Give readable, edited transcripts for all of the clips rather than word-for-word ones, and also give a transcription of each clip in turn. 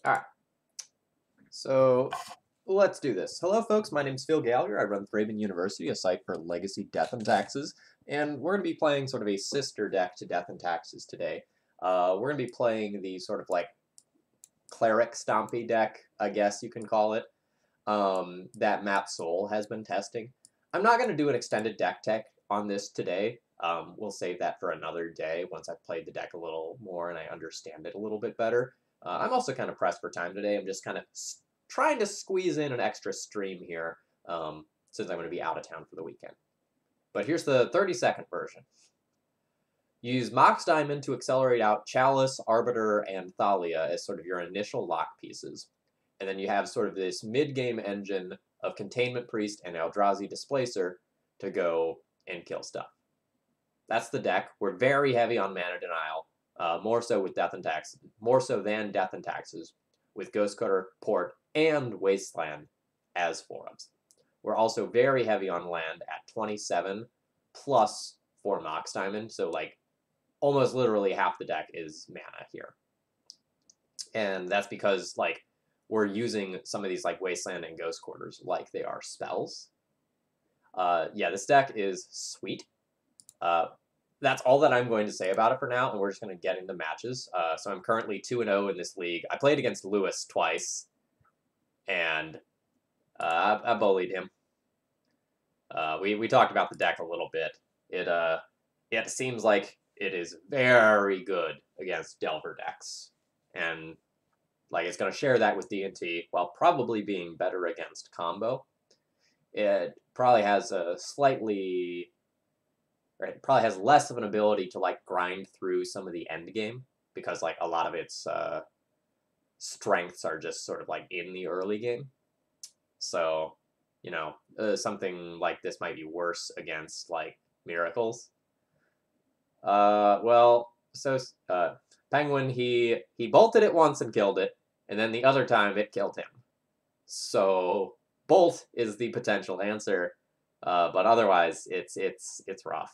All right, so let's do this. Hello, folks. My name's Phil Gallagher. I run Thraben University, a site for legacy death and taxes, and we're going to be playing sort of a sister deck to Death and Taxes today. We're going to be playing the sort of like Cleric Stompy deck, I guess you can call it, that Matt Soul has been testing. I'm not going to do an extended deck tech on this today. We'll save that for another day once I've played the deck a little more and I understand it a little bit better. I'm also kind of pressed for time today. I'm just kind of trying to squeeze in an extra stream here since I'm going to be out of town for the weekend. But here's the 30-second version. Use Mox Diamond to accelerate out Chalice, Arbiter, and Thalia as sort of your initial lock pieces. And then you have sort of this mid-game engine of Containment Priest and Eldrazi Displacer to go and kill stuff. That's the deck. We're very heavy on Mana Denial, more so with Death and Taxes, more so than Death and Taxes, with Ghost Cutter, Port, and Wasteland as forums. We're also very heavy on land at 27 plus 4 Mox Diamond, so like almost literally half the deck is mana here. And that's because like we're using some of these like Wasteland and Ghost Quarters like they are spells. Yeah, this deck is sweet. That's all that I'm going to say about it for now, and we're just going to get into matches. So I'm currently 2-0 in this league. I played against Lewis twice, and I bullied him. We talked about the deck a little bit. It seems like it is very good against Delver decks, and like it's going to share that with D&T while probably being better against combo. It probably has a slightly, or it probably has less of an ability to like grind through some of the end game because like a lot of its strengths are just sort of like in the early game. So, you know, something like this might be worse against like Miracles. Penguin, he bolted it once and killed it, and then the other time it killed him. So bolt is the potential answer, but otherwise it's rough.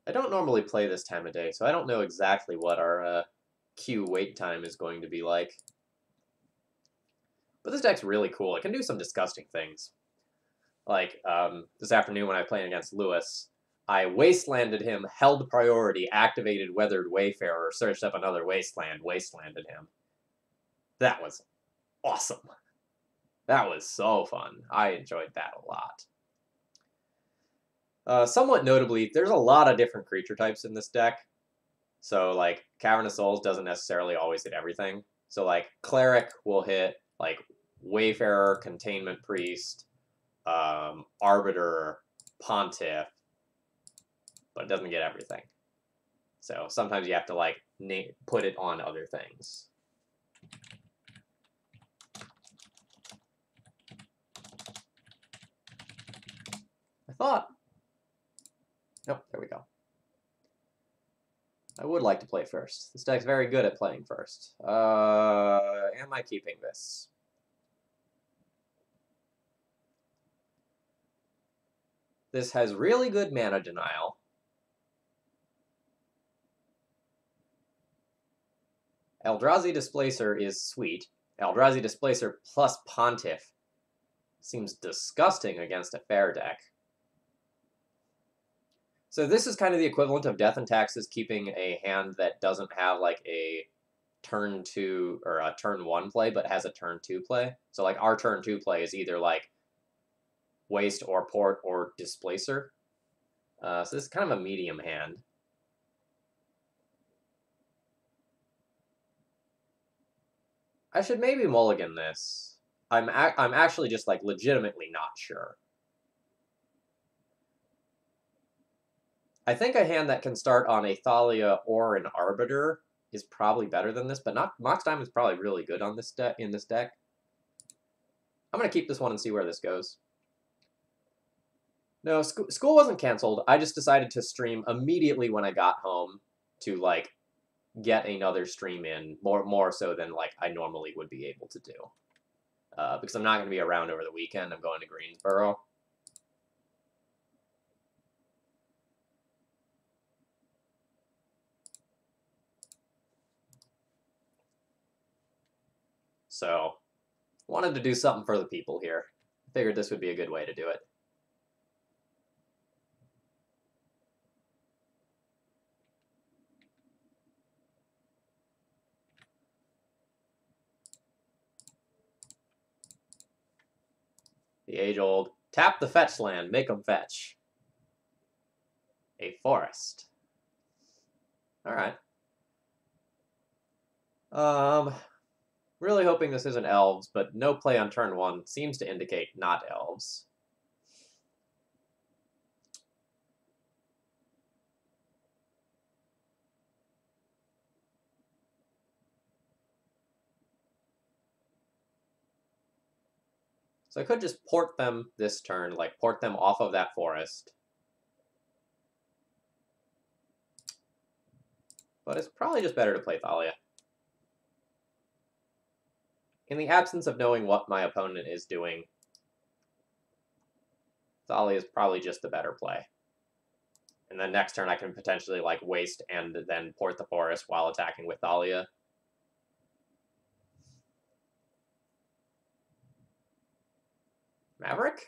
I don't normally play this time of day, so I don't know exactly what our queue wait time is going to be like. But this deck's really cool. It can do some disgusting things. Like, this afternoon when I played against Lewis, I wastelanded him, held priority, activated Weathered Wayfarer, searched up another wasteland, wastelanded him. That was awesome. That was so fun. I enjoyed that a lot. Somewhat notably, there's a lot of different creature types in this deck. So, like, Cavern of Souls doesn't necessarily always hit everything. So, like, Cleric will hit, like, Wayfarer, Containment Priest, Arbiter, Pontiff, but it doesn't get everything. So sometimes you have to like put it on other things. I thought, nope, there we go. I would like to play first. This deck's very good at playing first. Am I keeping this? This has really good mana denial. Eldrazi Displacer is sweet. Eldrazi Displacer plus Pontiff seems disgusting against a fair deck. So this is kind of the equivalent of Death and Taxes keeping a hand that doesn't have like a turn 2 or a turn 1 play, but has a turn 2 play. So like our turn 2 play is either like Waste or Port or Displacer. So this is kind of a medium hand. I should maybe mulligan this. I'm actually just like legitimately not sure. I think a hand that can start on a Thalia or an Arbiter is probably better than this, but not Mox Diamond is probably really good on this in this deck. I'm gonna keep this one and see where this goes. No, school wasn't canceled. I just decided to stream immediately when I got home to like get another stream in more so than like I normally would be able to do. Because I'm not going to be around over the weekend. I'm going to Greensboro. So, wanted to do something for the people here. Figured this would be a good way to do it. The age-old, tap the fetch land, make them fetch. A forest. Alright. Really hoping this isn't elves, but no play on turn 1 seems to indicate not elves. So I could just port them this turn, like port them off of that forest. But it's probably just better to play Thalia. In the absence of knowing what my opponent is doing, Thalia is probably just the better play. And then next turn I can potentially like waste and then port the forest while attacking with Thalia. Maverick?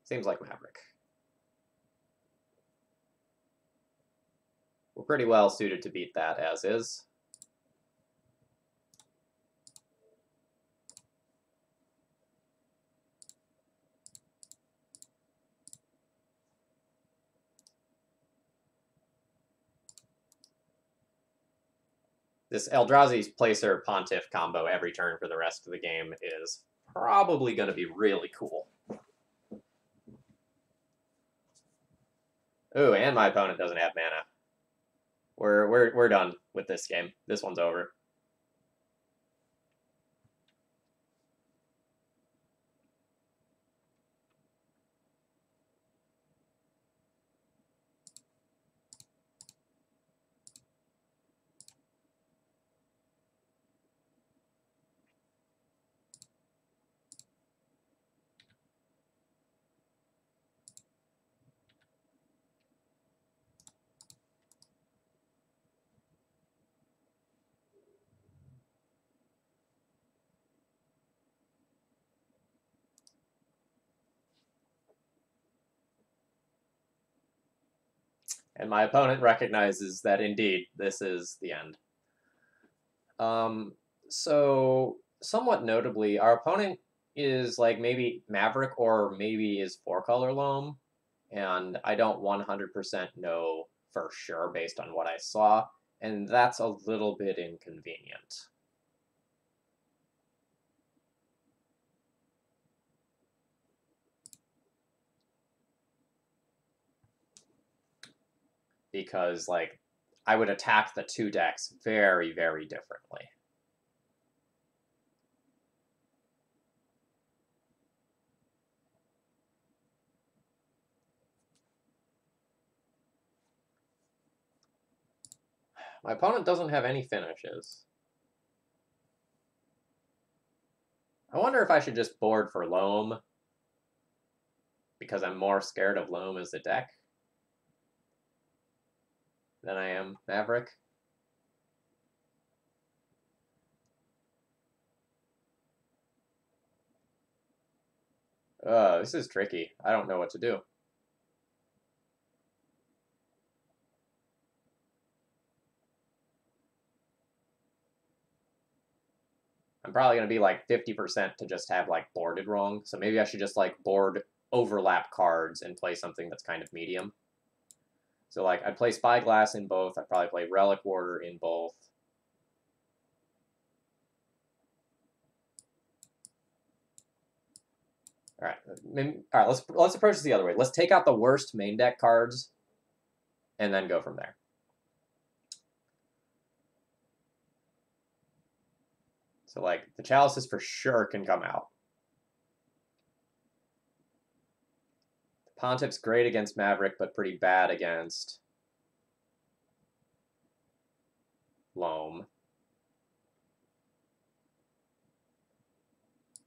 Seems like Maverick. We're pretty well suited to beat that as is. This Eldrazi's Placer Pontiff combo every turn for the rest of the game is probably going to be really cool. Ooh, and my opponent doesn't have mana. We're done with this game. This one's over. And my opponent recognizes that indeed this is the end. So somewhat notably, our opponent is like maybe Maverick or maybe is 4-color Loam, and I don't 100% know for sure based on what I saw, and that's a little bit inconvenient. Because, like, I would attack the two decks very, very differently. My opponent doesn't have any finishes. I wonder if I should just board for Loam, because I'm more scared of Loam as a deck than I am Maverick. This is tricky. I don't know what to do. I'm probably going to be like 50% to just have like boarded wrong. So maybe I should just like board overlap cards and play something that's kind of medium. So like I'd play Spyglass in both. I'd probably play Relic Warder in both. All right, let's approach this the other way. Let's take out the worst main deck cards, and then go from there. So like the Chalices for sure can come out. The Pontiff's great against Maverick, but pretty bad against Loam.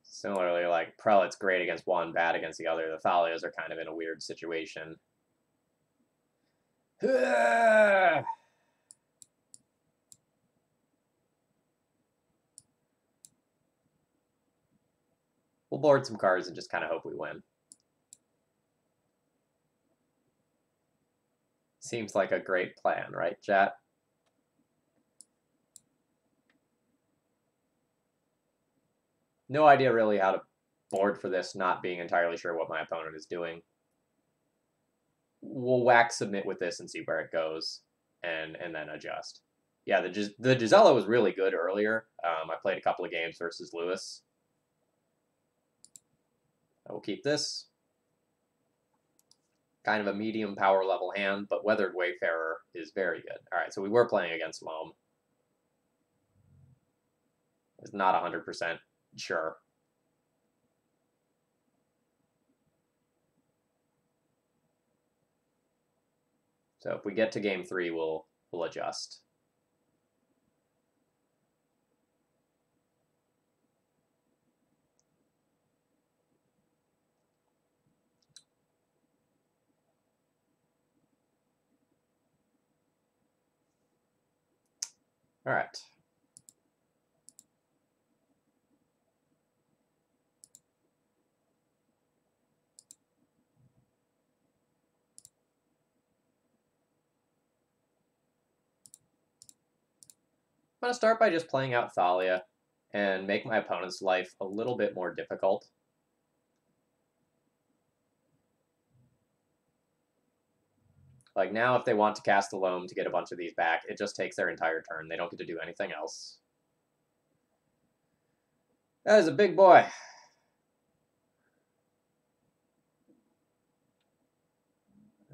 Similarly, like Prelate's great against one, bad against the other. The Thalias are kind of in a weird situation. We'll board some cards and just kind of hope we win. Seems like a great plan, right, chat? No idea really how to board for this, not being entirely sure what my opponent is doing. We'll whack submit with this and see where it goes, and then adjust. Yeah, the Gisela was really good earlier. I played a couple of games versus Lewis. I will keep this. Kind of a medium power level hand, but Weathered Wayfarer is very good. All right, so we were playing against Loam. It's not 100% sure. So if we get to game 3, we'll adjust. All right. I'm going to start by just playing out Thalia and make my opponent's life a little bit more difficult. Like now, if they want to cast the Loam to get a bunch of these back, it just takes their entire turn. They don't get to do anything else. That is a big boy.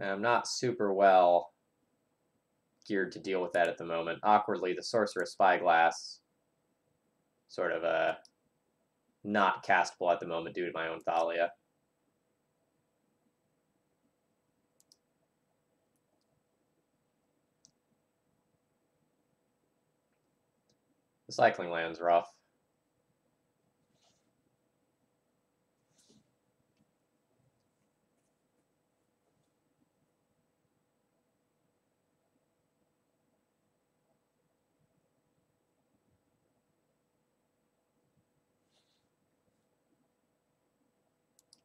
I'm not super well geared to deal with that at the moment. Awkwardly, the Sorceress Spyglass sort of not castable at the moment due to my own Thalia. The Cycling Land's rough.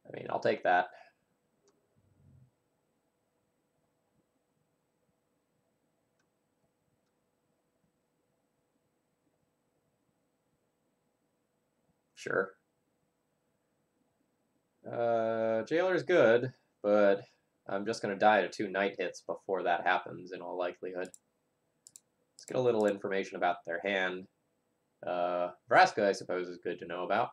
I mean, I'll take that. Sure. Jailer's good, but I'm just going to die to 2 night hits before that happens, in all likelihood. Let's get a little information about their hand. Vraska, I suppose, is good to know about.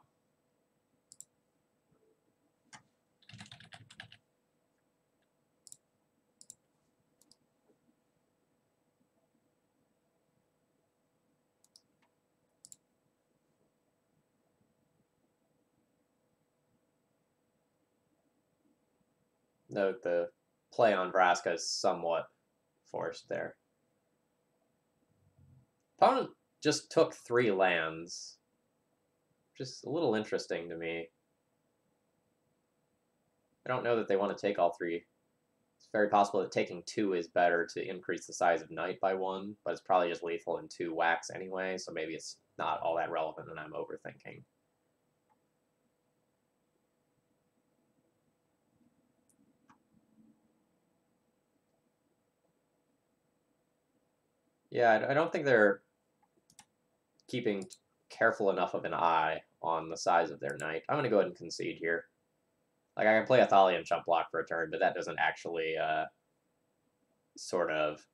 Note the play on Vraska is somewhat forced there. Opponent just took 3 lands. Just a little interesting to me. I don't know that they want to take all 3. It's very possible that taking 2 is better to increase the size of Knight by 1, but it's probably just lethal in 2 whacks anyway, so maybe it's not all that relevant and I'm overthinking. Yeah, I don't think they're keeping careful enough of an eye on the size of their Knight. I'm going to go ahead and concede here. Like, I can play a Thalia and chump block for a turn, but that doesn't actually sort of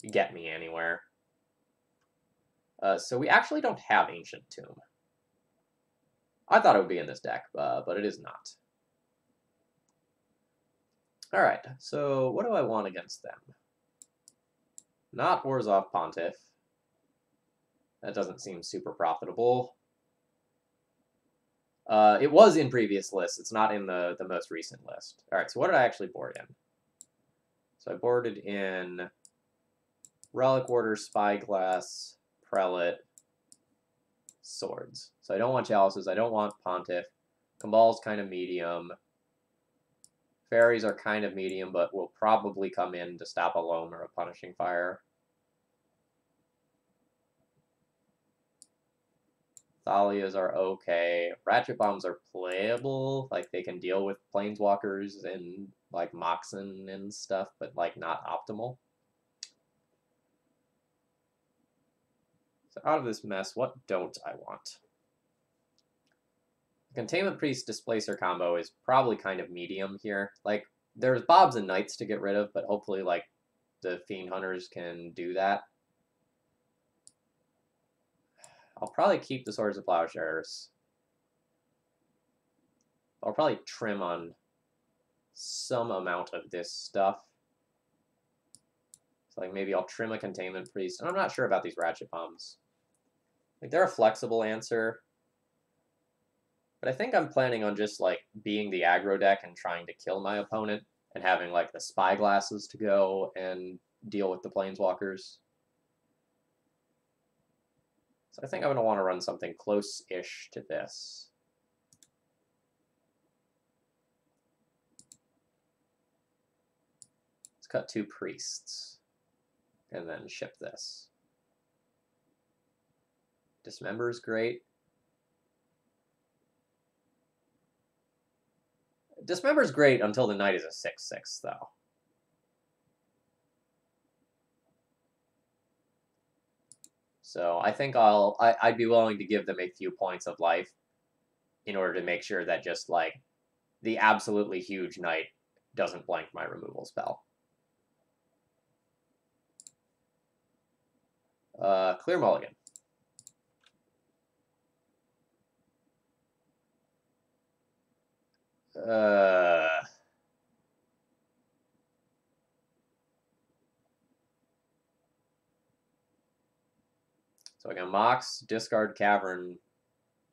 get me anywhere. So we actually don't have Ancient Tomb. I thought it would be in this deck, but it is not. All right, so what do I want against them? Not Orzhov Pontiff. That doesn't seem super profitable. It was in previous lists. It's not in the most recent list. All right, so what did I actually board in? So I boarded in Relic Order, Spyglass, Prelate, Swords. So I don't want Chalices. I don't want Pontiff. Kambal's kind of medium. Fairies are kind of medium, but will probably come in to stop a Loam or a Punishing Fire. Thalias are okay. Ratchet Bombs are playable. Like, they can deal with Planeswalkers and, like, Moxen and stuff, but, like, not optimal. So out of this mess, what don't I want? The Containment Priest Displacer combo is probably kind of medium here. Like, there's Bobs and Knights to get rid of, but hopefully, like, the Fiend Hunters can do that. I'll probably keep the Swords of Plowshares. I'll probably trim on some amount of this stuff. So, like, maybe I'll trim a Containment Priest. And I'm not sure about these Ratchet Bombs. Like, they're a flexible answer. But I think I'm planning on just, like, being the aggro deck and trying to kill my opponent and having, like, the Spyglasses to go and deal with the Planeswalkers. So I think I'm going to want to run something close-ish to this. Let's cut 2 priests. And then ship this. Dismember is great. Dismember is great until the knight is a 6/6, though. So I think I'd be willing to give them a few points of life in order to make sure that just, like, the absolutely huge knight doesn't blank my removal spell. Clear mulligan. So I can Mox, discard Cavern,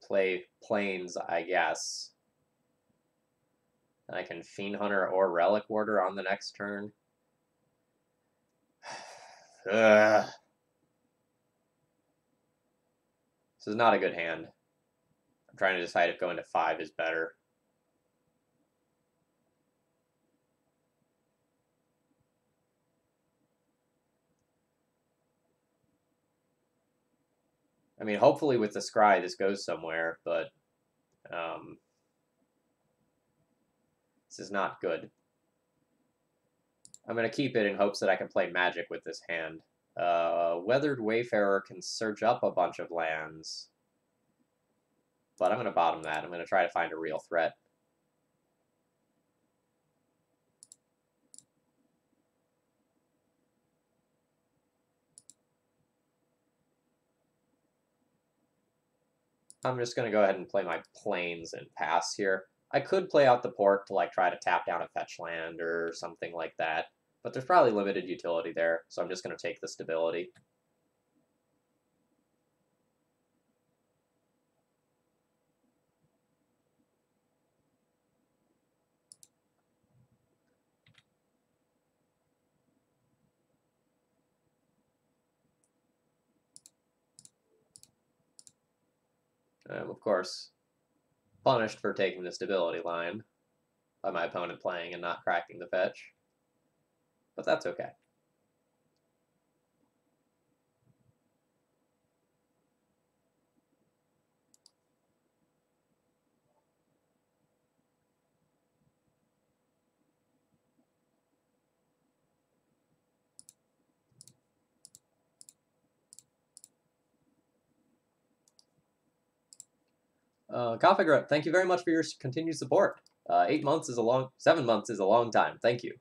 play Plains, I guess. And I can Fiend Hunter or Relic Warder on the next turn. This is not a good hand. I'm trying to decide if going to 5 is better. I mean, hopefully with the Scry this goes somewhere, but this is not good. I'm going to keep it in hopes that I can play Magic with this hand. Weathered Wayfarer can search up a bunch of lands, but I'm going to bottom that. I'm going to try to find a real threat. I'm just going to go ahead and play my Plains and pass here. I could play out the port to, like, try to tap down a fetch land or something like that, but there's probably limited utility there, so I'm just going to take the stability. Of course, punished for taking the stability line by my opponent playing and not cracking the fetch, but that's okay. Configure, thank you very much for your continued support. 7 months is a long time. Thank you.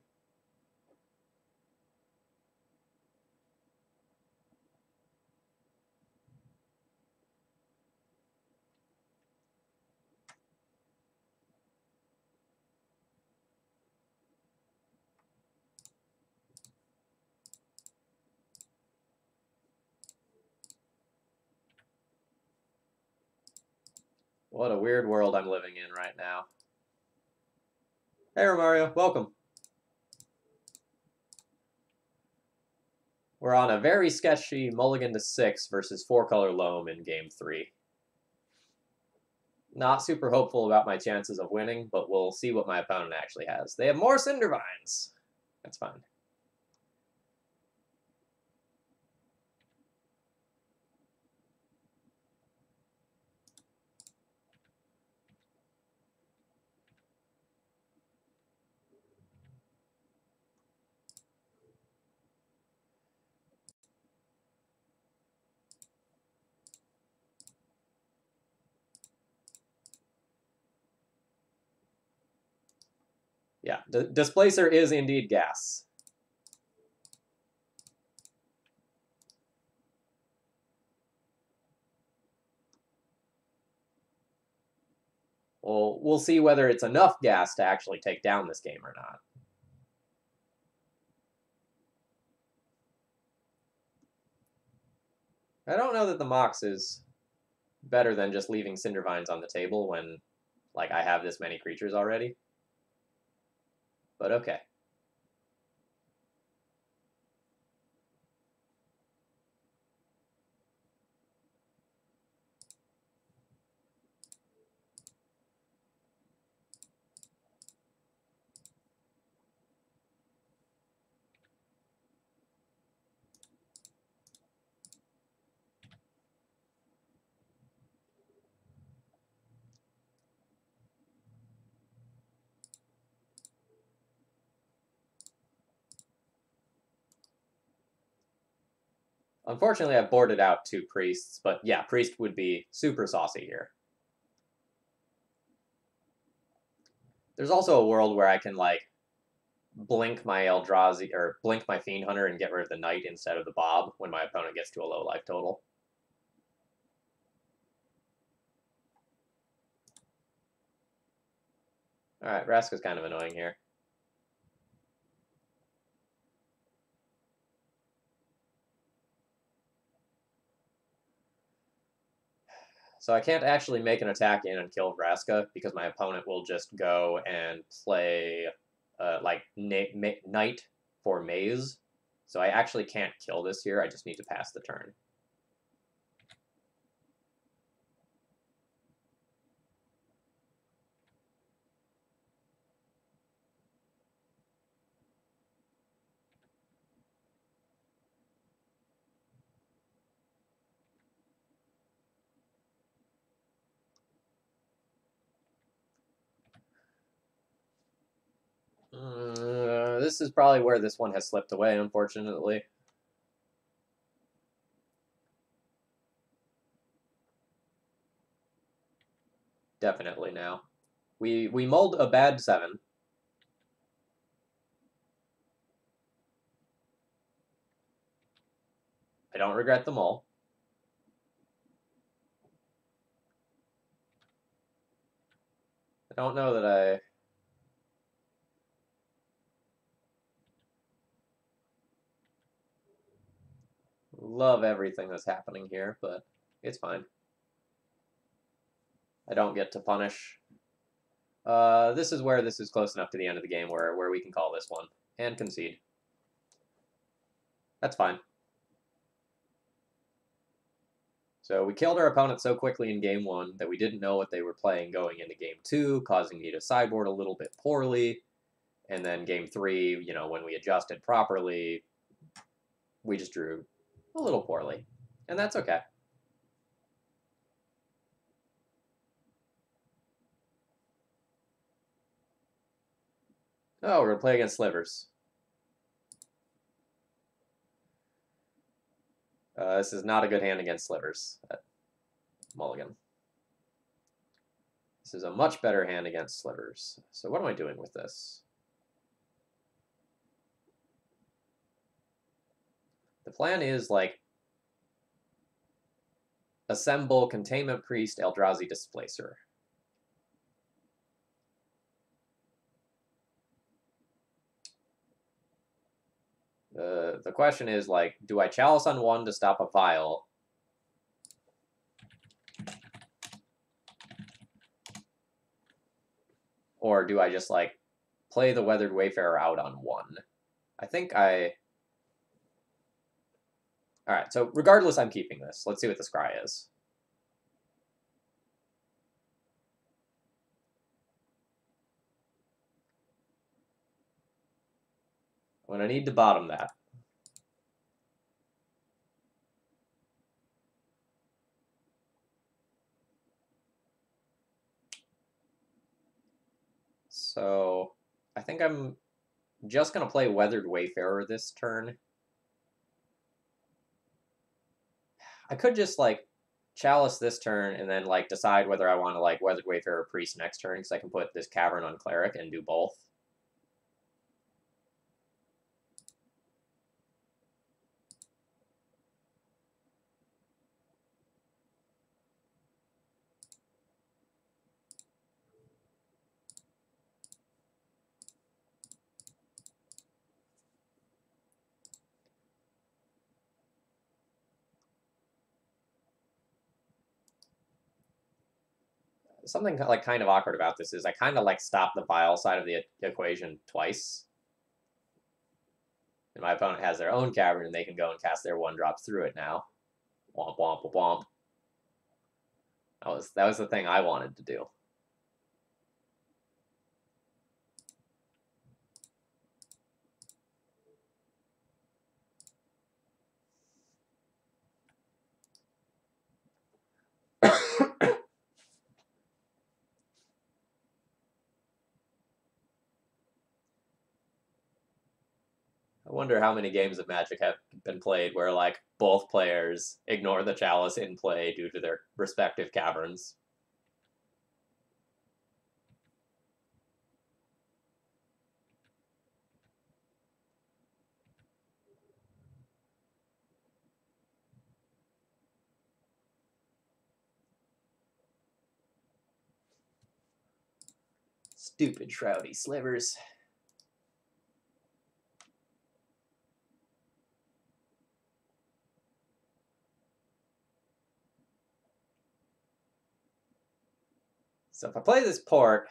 What a weird world I'm living in right now. Hey, Romario, welcome. We're on a very sketchy mulligan to 6 versus 4-color loam in game 3. Not super hopeful about my chances of winning, but we'll see what my opponent actually has. They have more Cindervines. That's fine. Yeah, Displacer is indeed gas. Well, we'll see whether it's enough gas to actually take down this game or not. I don't know that the Mox is better than just leaving Cindervines on the table when, like, I have this many creatures already. But okay. Unfortunately, I've boarded out 2 priests, but yeah, priest would be super saucy here. There's also a world where I can, like, blink my Eldrazi, or blink my Fiend Hunter and get rid of the Knight instead of the Bob when my opponent gets to a low life total. Alright, Vraska's kind of annoying here. So I can't actually make an attack in and kill Vraska because my opponent will just go and play like Knight for Maze. So I actually can't kill this here. I just need to pass the turn. This is probably where this one has slipped away, unfortunately. Definitely now. We mulled a bad 7. I don't regret them all. I don't know that I... love everything that's happening here, but it's fine. I don't get to punish. This is where this is close enough to the end of the game where we can call this one and concede. That's fine. So we killed our opponent so quickly in game 1 that we didn't know what they were playing going into game 2, causing me to sideboard a little bit poorly. And then game 3, you know, when we adjusted properly, we just drew a little poorly. And that's okay. Oh, we're going to play against Slivers. This is not a good hand against Slivers at Mulligan. This is a much better hand against Slivers. So what am I doing with this? The plan is, like, assemble Containment Priest, Eldrazi Displacer. The question is, like, do I Chalice on 1 to stop a Vial? Or do I just, like, play the Weathered Wayfarer out on 1? I think I... Alright, so regardless, I'm keeping this. Let's see what the scry is. I'm going to need to bottom that. So I think I'm just going to play Weathered Wayfarer this turn. I could just, like, Chalice this turn and then, like, decide whether I want to, like, Weathered Wayfarer Priest next turn, because I can put this Cavern on Cleric and do both. something like kind of awkward about this is I kind of like stop the bile side of the equation twice. And my opponent has their own cavern, and they can go and cast their 1-drops through it now. Womp, womp, womp. That was the thing I wanted to do. I wonder how many games of Magic have been played where, like, both players ignore the Chalice in play due to their respective caverns. Stupid Shroudy Slivers. So if I play this port,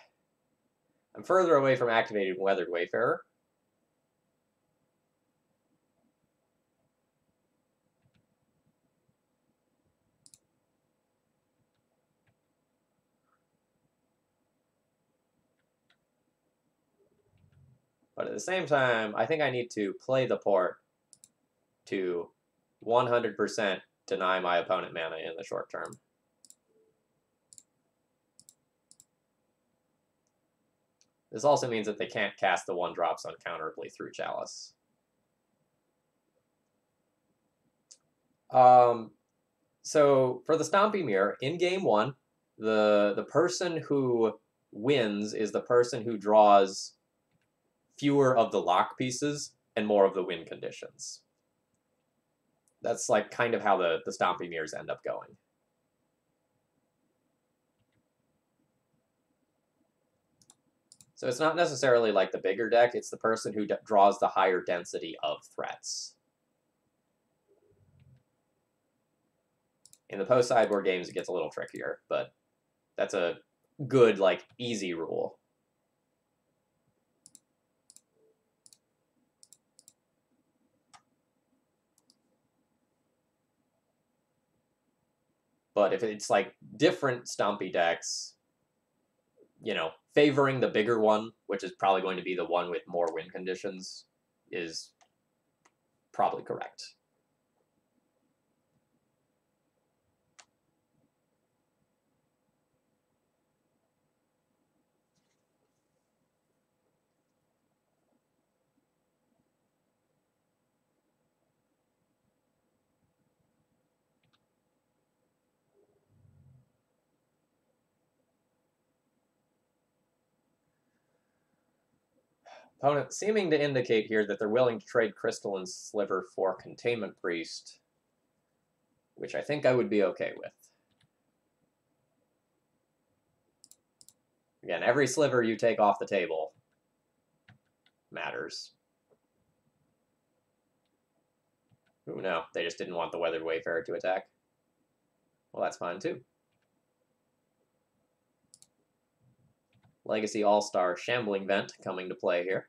I'm further away from activating Weathered Wayfarer. But at the same time, I think I need to play the port to 100% deny my opponent mana in the short term. This also means that they can't cast the 1-drops uncounterably through Chalice. So for the Stompy Mirror, in game 1, the person who wins is the person who draws fewer of the lock pieces and more of the win conditions. That's like kind of how the Stompy Mirrors end up going. So it's not necessarily like the bigger deck, it's the person who draws the higher density of threats. In the post-sideboard games, it gets a little trickier, but that's a good, like, easy rule. But if it's, like, different Stompy decks, you know, favoring the bigger one, which is probably going to be the one with more win conditions, is probably correct. Opponent seeming to indicate here that they're willing to trade Crystalline Sliver for Containment Priest, which I think I would be okay with. Again, every sliver you take off the table matters. Ooh, no, they just didn't want the Weathered Wayfarer to attack. Well, that's fine, too. Legacy All-Star Shambling Vent coming to play here.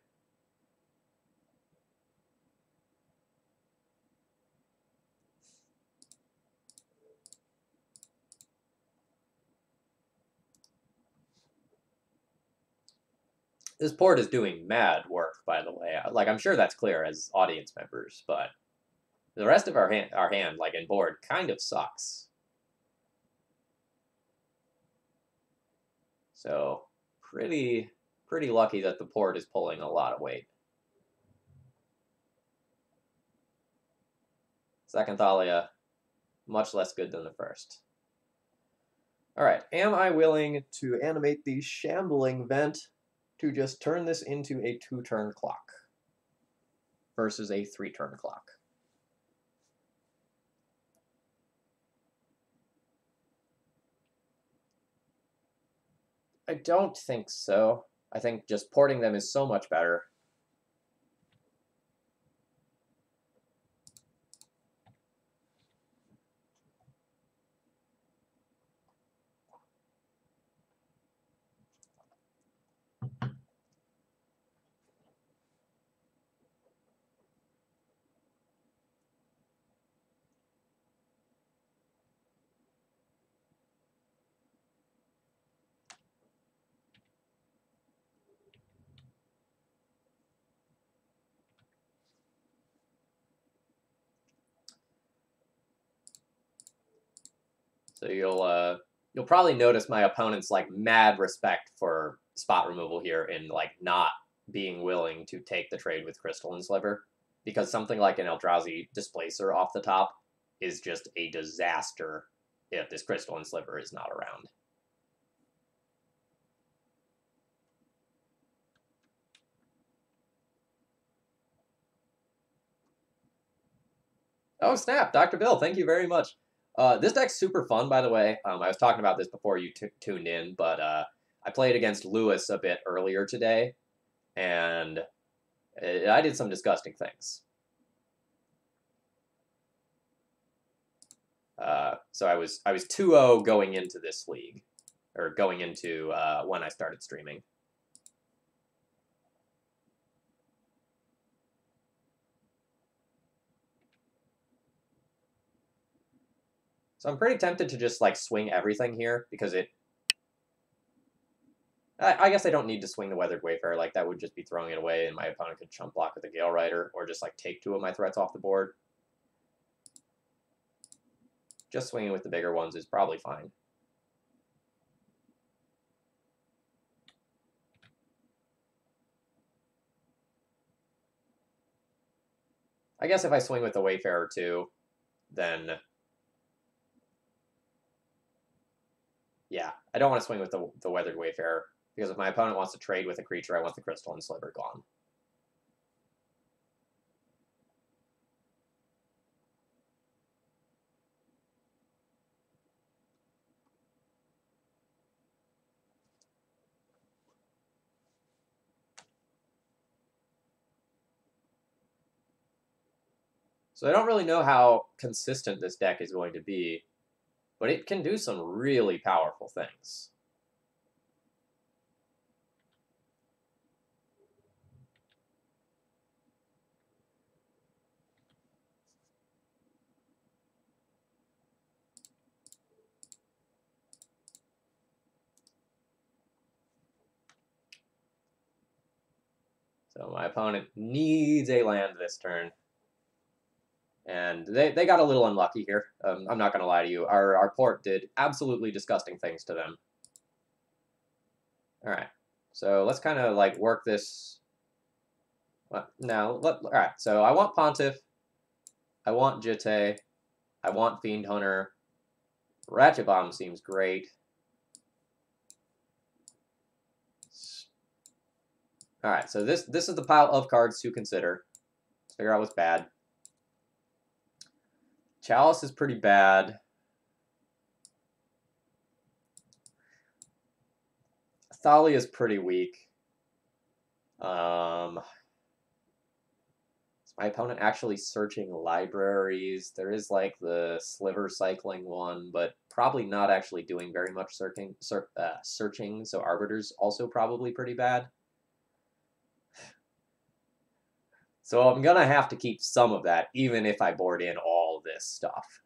This port is doing mad work, by the way. Like, I'm sure that's clear as audience members, but the rest of our hand, like in board, kind of sucks. So, pretty lucky that the port is pulling a lot of weight. Second Thalia, much less good than the first. All right, am I willing to animate the Shambling Vent to just turn this into a 2-turn clock versus a 3-turn clock? I don't think so. I think just porting them is so much better. So you'll probably notice my opponent's like mad respect for spot removal here in like not being willing to take the trade with Crystalline Sliver, because something like an Eldrazi Displacer off the top is just a disaster if this Crystalline Sliver is not around. Oh snap, Dr. Bill, thank you very much. This deck's super fun, by the way. I was talking about this before you tuned in, but I played against Lewis a bit earlier today, and I did some disgusting things. So I was 2-0 going into this league, or going into when I started streaming. So I'm pretty tempted to just like swing everything here because I guess I don't need to swing the Weathered Wayfarer. Like that would just be throwing it away, and my opponent could chump block with a Gale Rider, or just like take 2 of my threats off the board. Just swinging with the bigger ones is probably fine. I guess if I swing with the Wayfarer too, then yeah, I don't want to swing with the Weathered Wayfarer, because if my opponent wants to trade with a creature, I want the Crystalline Sliver gone. So I don't really know how consistent this deck is going to be, but it can do some really powerful things. So my opponent needs a land this turn. And they got a little unlucky here. I'm not going to lie to you. Our port did absolutely disgusting things to them. All right. So let's kind of like work this. Well, now, all right. So I want Pontiff. I want Jitte. I want Fiend Hunter. Ratchet Bomb seems great. All right. So this is the pile of cards to consider. Let's figure out what's bad. Chalice is pretty bad. Thalia is pretty weak. Is my opponent actually searching libraries? There is like the sliver cycling one, but probably not actually doing very much searching. So Arbiter's also probably pretty bad. So I'm gonna have to keep some of that, even if I board in all this stuff.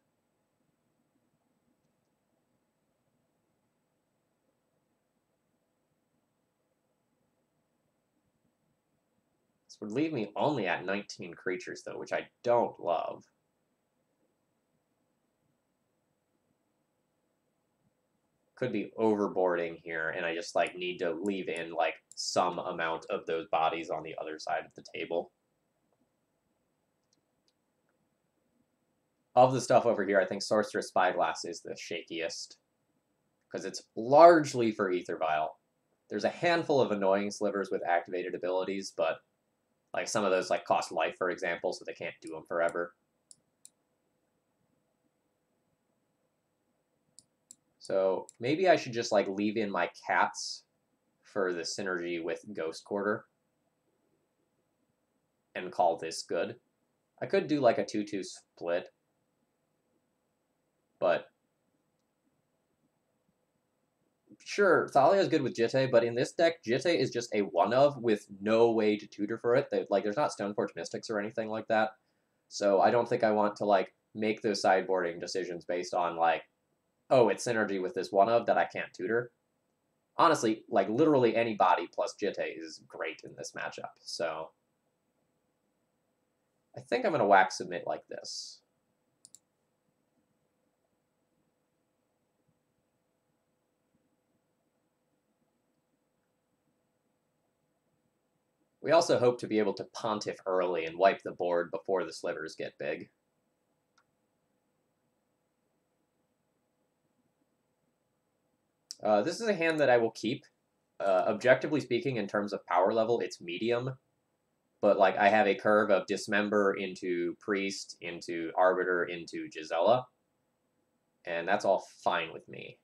This would leave me only at 19 creatures, though, which I don't love. Could be overboarding here, and I just like need to leave in like some amount of those bodies on the other side of the table. Of the stuff over here, I think Sorcerous Spyglass is the shakiest, because it's largely for Ether Vial. There's a handful of annoying slivers with activated abilities, but like some of those like cost life, for example, so they can't do them forever. So maybe I should just like leave in my cats for the synergy with Ghost Quarter and call this good. I could do like a 2-2 split, but sure, Thalia is good with Jitte, but in this deck, Jitte is just a one-of with no way to tutor for it. There's not Stoneforge Mystics or anything like that, so I don't think I want to like make those sideboarding decisions based on like, oh, it's synergy with this one-of that I can't tutor. Honestly, like literally any body plus Jitte is great in this matchup, so I think I'm going to whack submit like this. We also hope to be able to pontiff early and wipe the board before the slivers get big. This is a hand that I will keep. Objectively speaking, in terms of power level, it's medium. But like I have a curve of Dismember into Priest, into Arbiter, into Gisela. And that's all fine with me.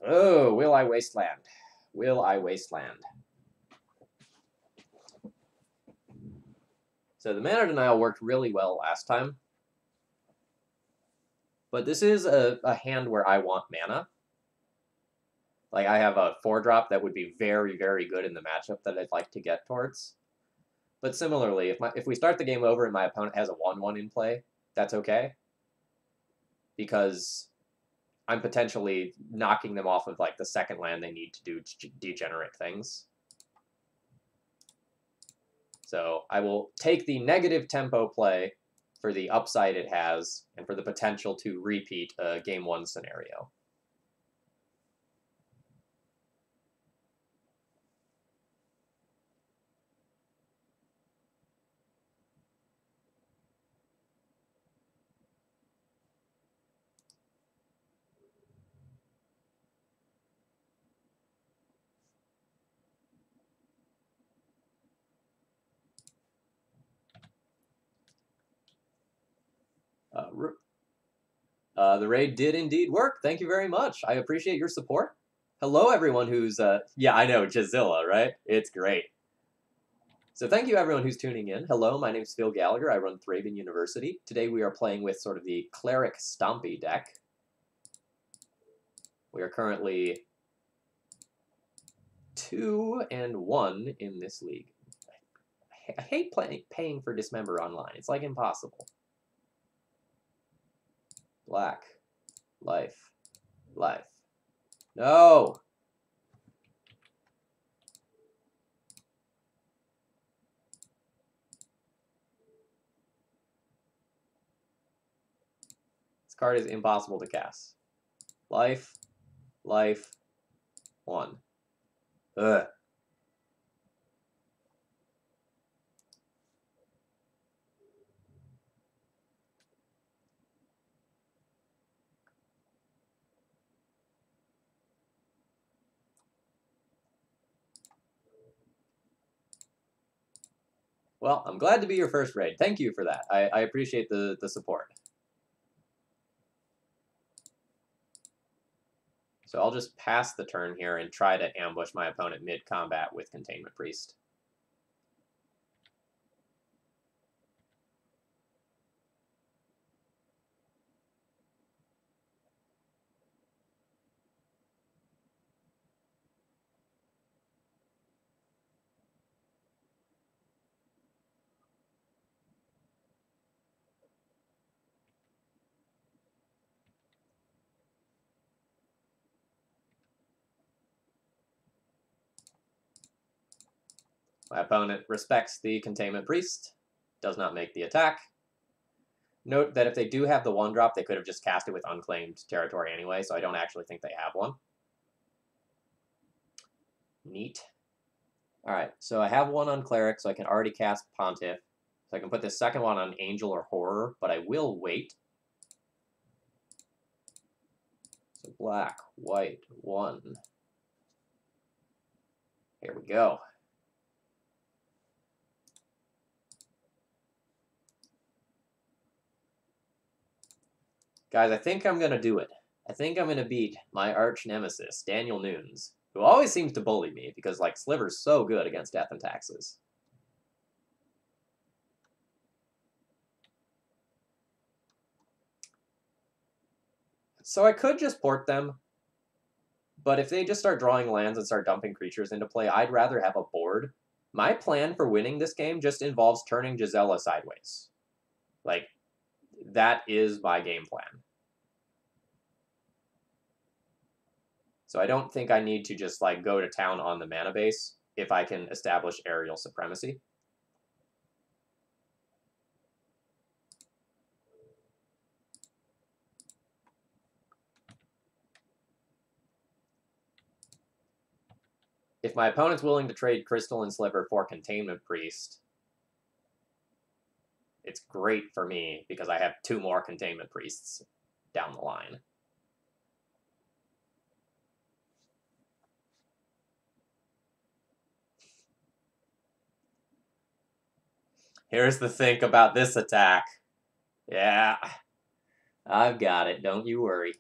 Oh, will I wasteland? Will I wasteland? So the mana denial worked really well last time. But this is a hand where I want mana. Like, I have a 4-drop that would be very, very good in the matchup that I'd like to get towards. But similarly, if we start the game over and my opponent has a 1/1 in play, that's okay. Because I'm potentially knocking them off of, like, the second land they need to do degenerate things. So I will take the negative tempo play for the upside it has, and for the potential to repeat a Game 1 scenario. The raid did indeed work. Thank you very much. I appreciate your support. Hello, everyone who's, yeah, I know, Gisela, right? It's great. So thank you, everyone who's tuning in. Hello, my name is Phil Gallagher. I run Thraben University. Today we are playing with sort of the Cleric Stompy deck. We are currently 2-1 in this league. I hate paying for Dismember online. It's like impossible. Black. Life. Life. No! This card is impossible to cast. Life. Life. 1. Ugh. Well, I'm glad to be your first raid. Thank you for that. I appreciate the support. So I'll just pass the turn here and try to ambush my opponent mid-combat with Containment Priest. My opponent respects the Containment Priest, does not make the attack. Note that if they do have the 1-drop, they could have just cast it with unclaimed territory anyway, so I don't actually think they have one. Neat. Alright, so I have one on Cleric, so I can already cast Pontiff. So I can put this second one on Angel or Horror, but I will wait. So black, white, 1. Here we go. Guys, I think I'm going to do it. I think I'm going to beat my arch nemesis, Daniel Nunes, who always seems to bully me because, like, Sliver's so good against Death and Taxes. So I could just port them, but if they just start drawing lands and start dumping creatures into play, I'd rather have a board. My plan for winning this game just involves turning Gisela sideways. Like, that is my game plan. So I don't think I need to just, like, go to town on the mana base if I can establish aerial supremacy. If my opponent's willing to trade Crystalline Sliver for Containment Priest, it's great for me because I have 2 more Containment Priests down the line. Here's the think about this attack. Yeah, I've got it, don't you worry.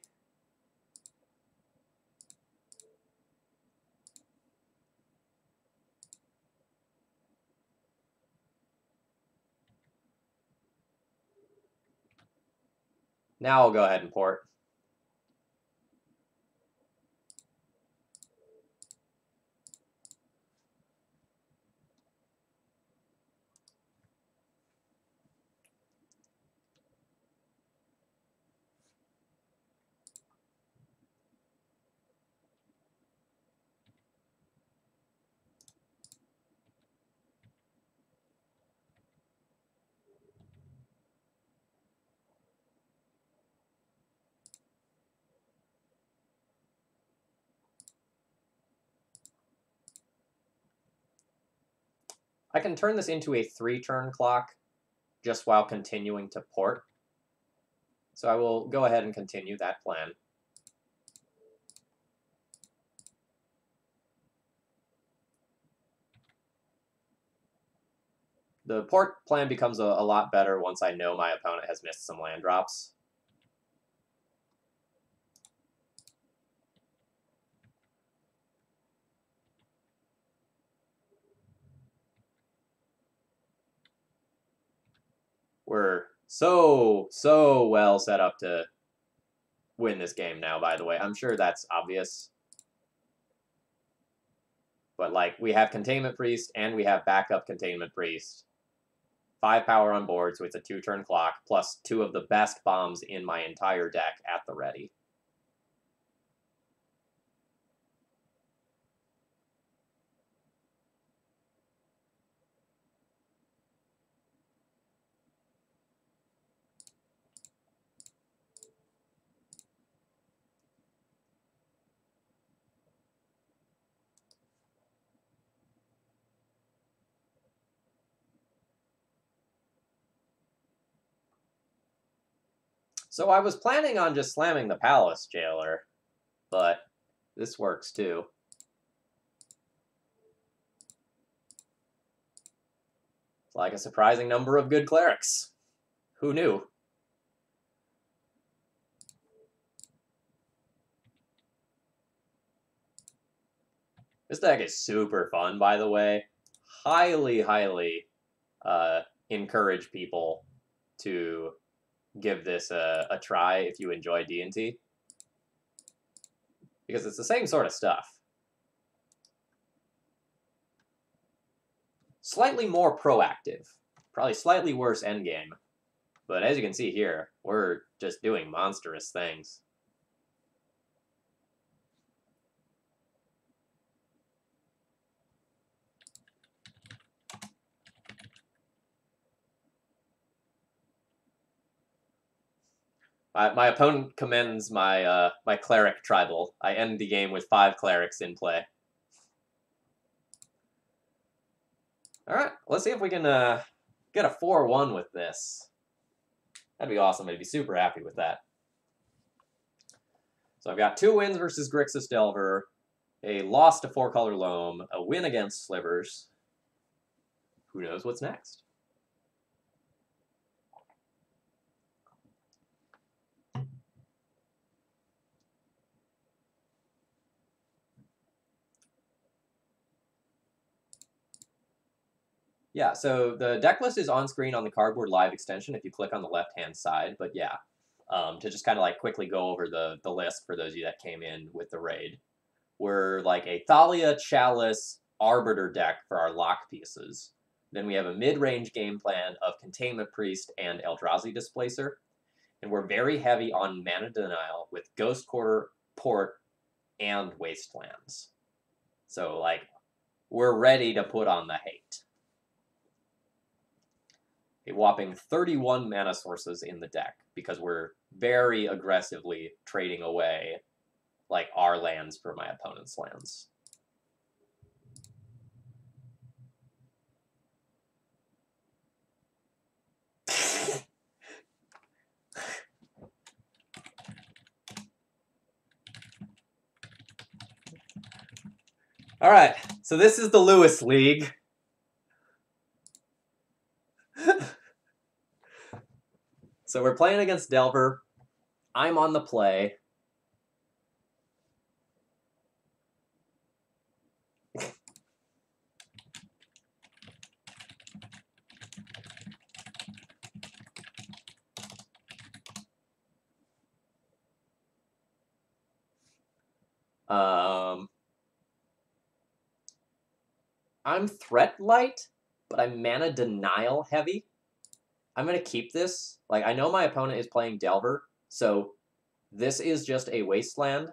Now I'll go ahead and port. I can turn this into a 3-turn clock just while continuing to port. So I will go ahead and continue that plan. The port plan becomes a lot better once I know my opponent has missed some land drops. We're so well set up to win this game now, by the way. I'm sure that's obvious. But, like, we have Containment Priest and we have backup Containment Priest. 5 power on board, so it's a 2-turn clock, plus 2 of the best bombs in my entire deck at the ready. So I was planning on just slamming the Palace Jailer, but this works too. It's like a surprising number of good clerics. Who knew? This deck is super fun, by the way. Highly encourage people to give this a try if you enjoy D&T. Because it's the same sort of stuff. Slightly more proactive. Probably slightly worse endgame. But as you can see here, we're just doing monstrous things. My opponent commends my my Cleric tribal. I end the game with 5 Clerics in play. Alright, let's see if we can get a 4-1 with this. That'd be awesome. I'd be super happy with that. So I've got 2 wins versus Grixis Delver, a loss to 4-color Loam, a win against Slivers. Who knows what's next? Yeah, so the deck list is on screen on the Cardboard Live extension if you click on the left-hand side. But yeah, to just kind of like quickly go over the list for those of you that came in with the raid. We're like a Thalia, Chalice, Arbiter deck for our lock pieces. Then we have a mid-range game plan of Containment Priest and Eldrazi Displacer. And we're very heavy on Mana Denial with Ghost Quarter, Port, and Wastelands. So, like, we're ready to put on the hate. A whopping 31 mana sources in the deck because we're very aggressively trading away like our lands for my opponent's lands. All right, so this is the Lewis League. So we're playing against Delver. I'm on the play. I'm threat light, but I'm mana denial heavy. I'm going to keep this. Like, I know my opponent is playing Delver, so this is just a wasteland.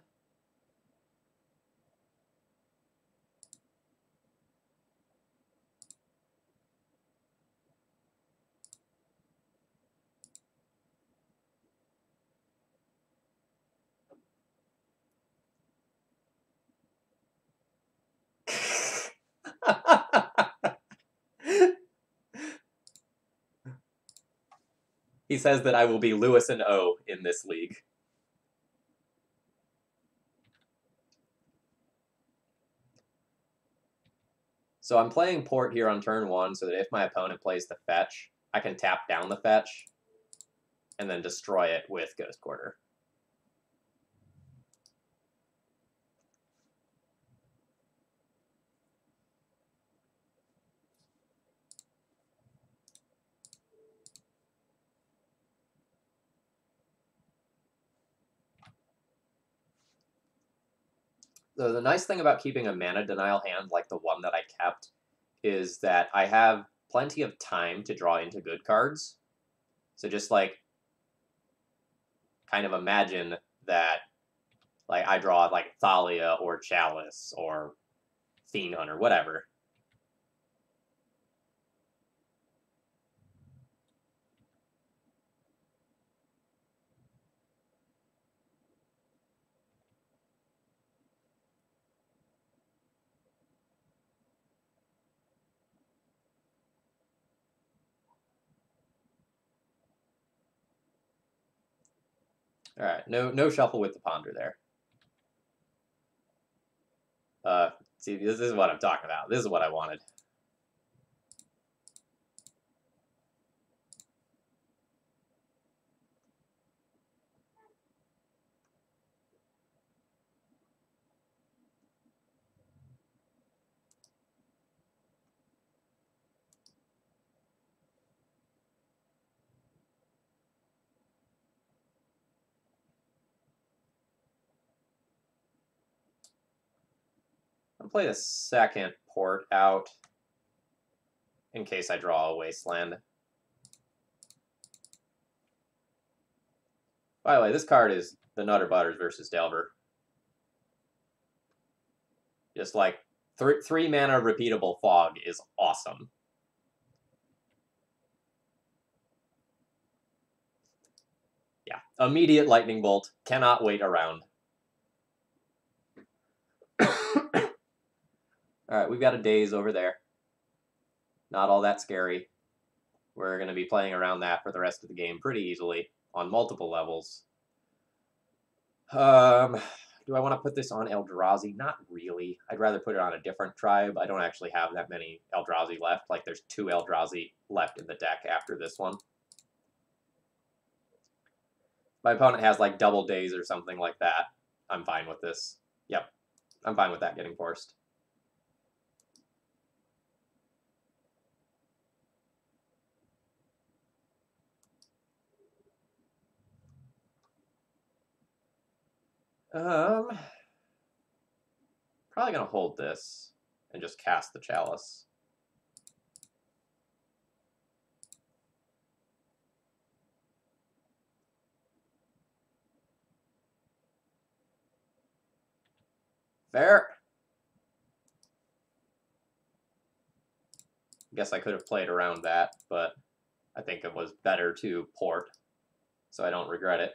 He says that I will be Lewis and O in this league. So I'm playing Port here on turn 1 so that if my opponent plays the fetch, I can tap down the fetch and then destroy it with Ghost Quarter. So the nice thing about keeping a mana denial hand like the one that I kept is that I have plenty of time to draw into good cards. So just like kind of imagine that like I draw like Thalia or Chalice or Fiend Hunter, whatever. All right, no shuffle with the Ponder there. See, this is what I'm talking about. This is what I wanted. I'll play the second Port out in case I draw a Wasteland. By the way, this card is the Nutter Butters versus Delver. Just like three mana repeatable Fog is awesome. Yeah, immediate Lightning Bolt. Cannot wait around. All right, we've got a Daze over there. Not all that scary. We're going to be playing around that for the rest of the game pretty easily on multiple levels. Do I want to put this on Eldrazi? Not really. I'd rather put it on a different tribe. I don't actually have that many Eldrazi left. Like, there's 2 Eldrazi left in the deck after this one. My opponent has, like, double Daze or something like that. I'm fine with this. Yep. I'm fine with that getting forced. Probably going to hold this and just cast the Chalice. Fair. Guess I could have played around that, but I think it was better to Port, so I don't regret it.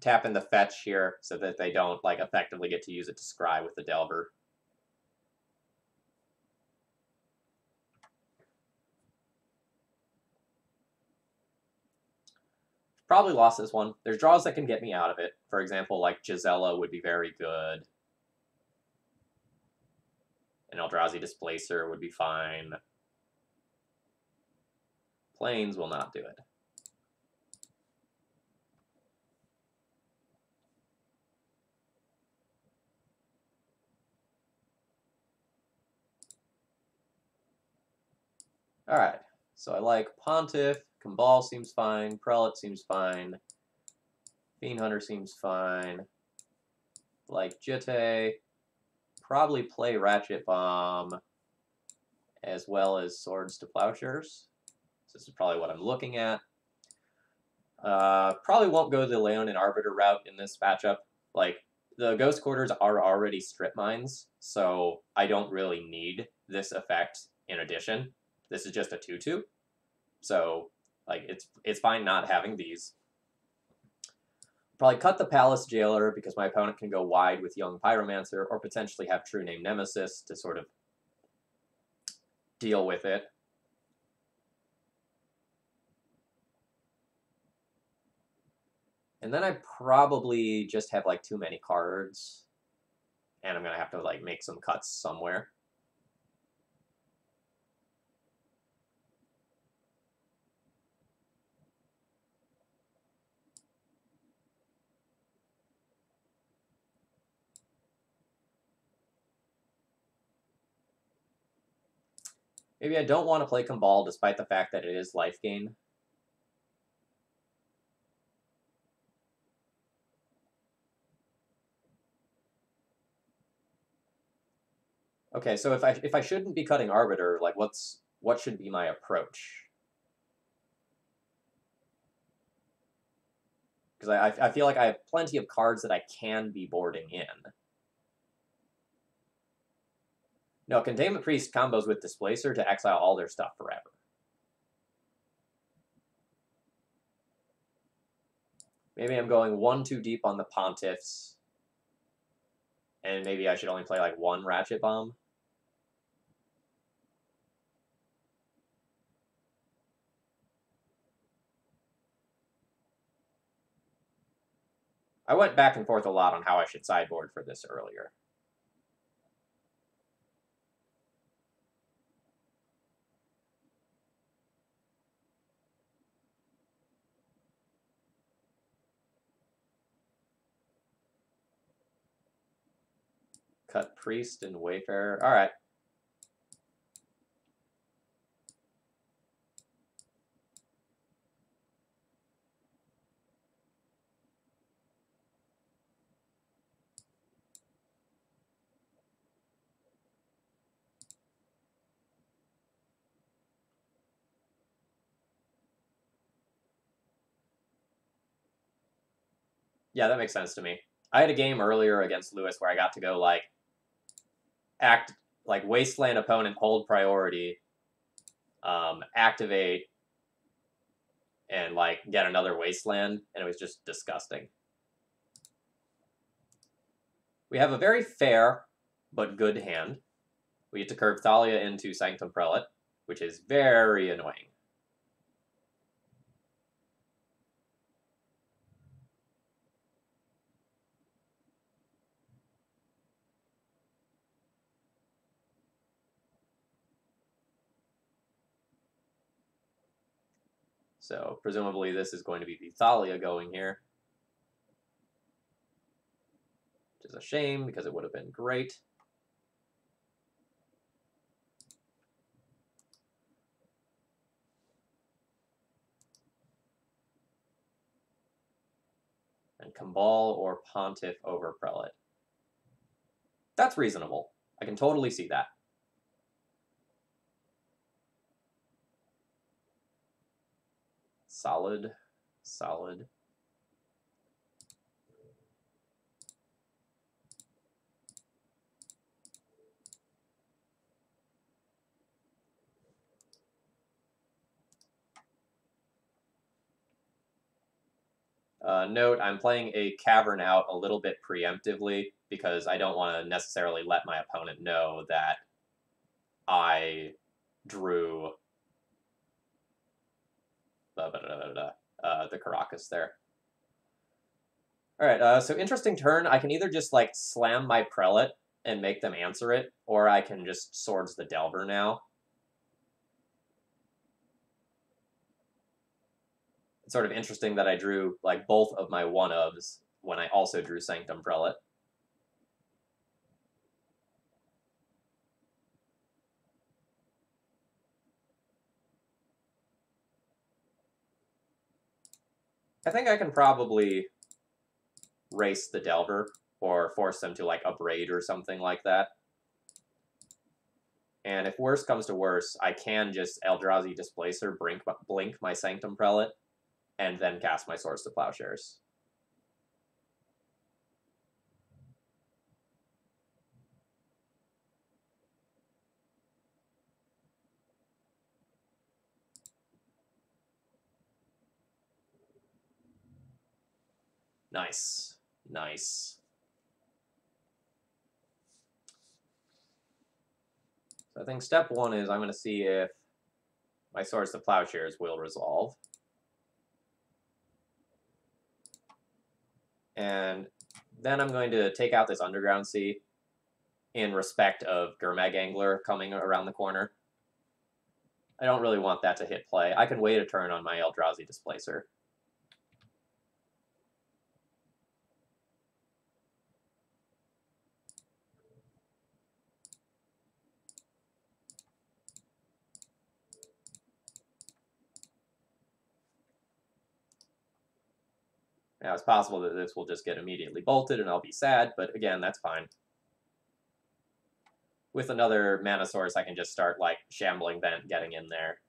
tap in the fetch here so that they don't like effectively get to use it to scry with the Delver. Probably lost this one. There's draws that can get me out of it. For example, like Gisela would be very good. An Eldrazi Displacer would be fine. Plains will not do it. Alright, so I like Pontiff, Cabal seems fine, Prelate seems fine, Fiend Hunter seems fine, like Jitte, probably play Ratchet Bomb, as well as Swords to Plowshares. So this is probably what I'm looking at. Probably won't go the Leonin Arbiter route in this matchup. Like, the Ghost Quarters are already strip mines, so I don't really need this effect in addition. This is just a 2/2. So, like, it's fine not having these. Probably cut the Palace Jailer because my opponent can go wide with Young Pyromancer or potentially have True Name Nemesis to sort of deal with it. And then I probably just have like too many cards. And I'm going to have to like make some cuts somewhere. Maybe I don't want to play Cabal despite the fact that it is life gain. Okay, so if I shouldn't be cutting Arbiter, like what should be my approach? Because I feel like I have plenty of cards that I can be boarding in. No, Containment Priest combos with Displacer to exile all their stuff forever. Maybe I'm going 1 too deep on the Pontiffs. And maybe I should only play like 1 Ratchet Bomb. I went back and forth a lot on how I should sideboard for this earlier. Cut Priest and Wayfarer. All right. Yeah, that makes sense to me. I had a game earlier against Lewis where I got to go like Wasteland opponent, hold priority, activate, and like get another Wasteland, and it was just disgusting. We have a very fair but good hand. We get to curve Thalia into Sanctum Prelate, which is very annoying. So presumably this is going to be the Thalia going here. Which is a shame because it would have been great. And Cabal or Pontiff over Prelate. That's reasonable. I can totally see that. Solid. Solid. Note, I'm playing a cavern out a little bit preemptively because I don't want to necessarily let my opponent know that I drew the Caracas there. Alright, so interesting turn. I can either just, like, slam my Prelate and make them answer it, or I can just Swords the Delver now. It's sort of interesting that I drew, like, both of my one-ofs when I also drew Sanctum Prelate. I think I can probably race the Delver, or force them to, like, Upbraid or something like that. And if worse comes to worse, I can just Eldrazi Displacer, blink my Sanctum Prelate, and then cast my Swords to Plowshares. Nice. Nice. So I think step one is I'm going to see if my Swords to Plowshares will resolve. And then I'm going to take out this Underground Sea in respect of Gurmag Angler coming around the corner. I don't really want that to hit play. I can wait a turn on my Eldrazi Displacer. Now, it's possible that this will just get immediately bolted and I'll be sad, but again, that's fine. With another mana source, I can just start, like, Shambling Vent getting in there.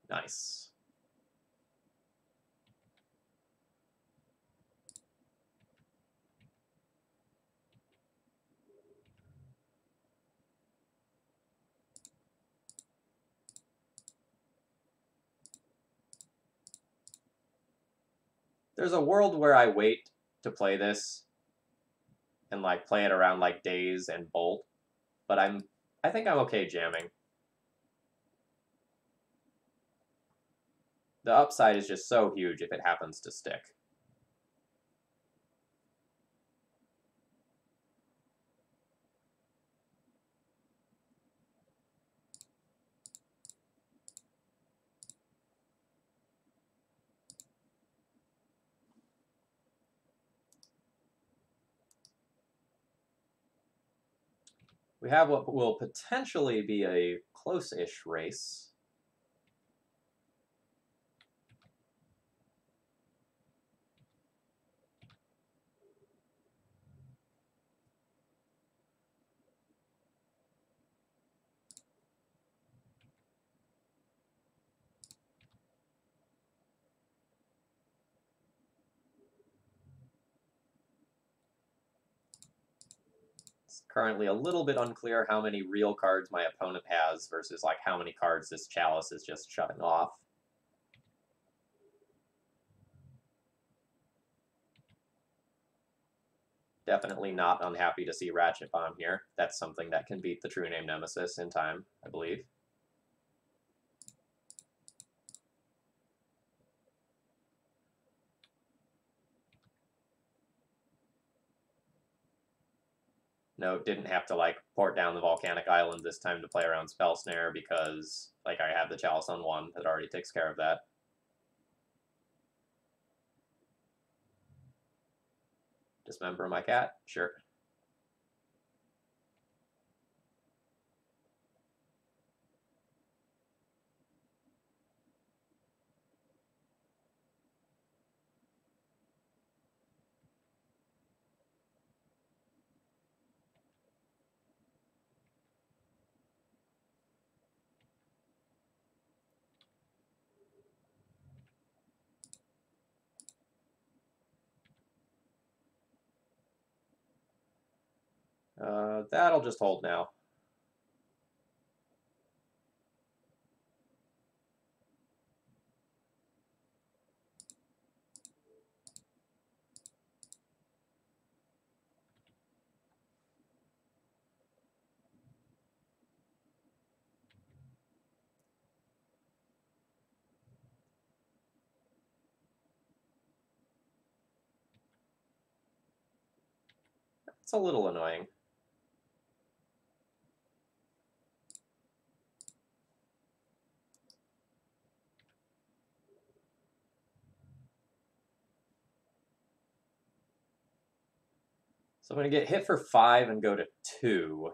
Nice. There's a world where I wait to play this and, like, play it around, like, Daze and Bolt, but I think I'm okay jamming. The upside is just so huge if it happens to stick. We have what will potentially be a close-ish race. It's currently a little bit unclear how many real cards my opponent has versus, like, how many cards this Chalice is just shutting off. Definitely not unhappy to see Ratchet Bomb here. That's something that can beat the True Name Nemesis in time, I believe. No, didn't have to like port down the volcanic island this time to play around Spell Snare because like I have the Chalice on 1 that already takes care of that. Dismember my cat? Sure. That'll just hold now. It's a little annoying. So I'm going to get hit for 5 and go to 2.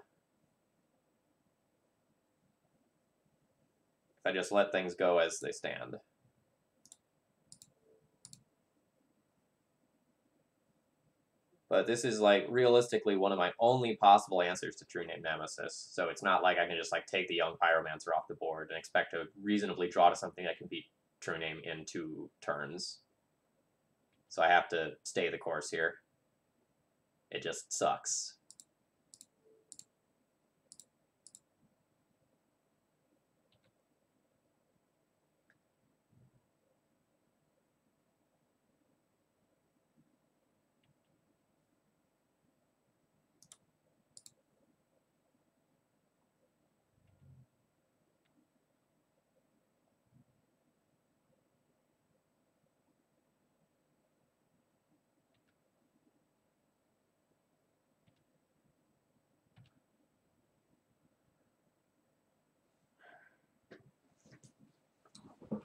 If I just let things go as they stand. But this is, like, realistically one of my only possible answers to True Name Nemesis. So it's not like I can just, like, take the Young Pyromancer off the board and expect to reasonably draw to something that can beat True Name in 2 turns. So I have to stay the course here. It just sucks.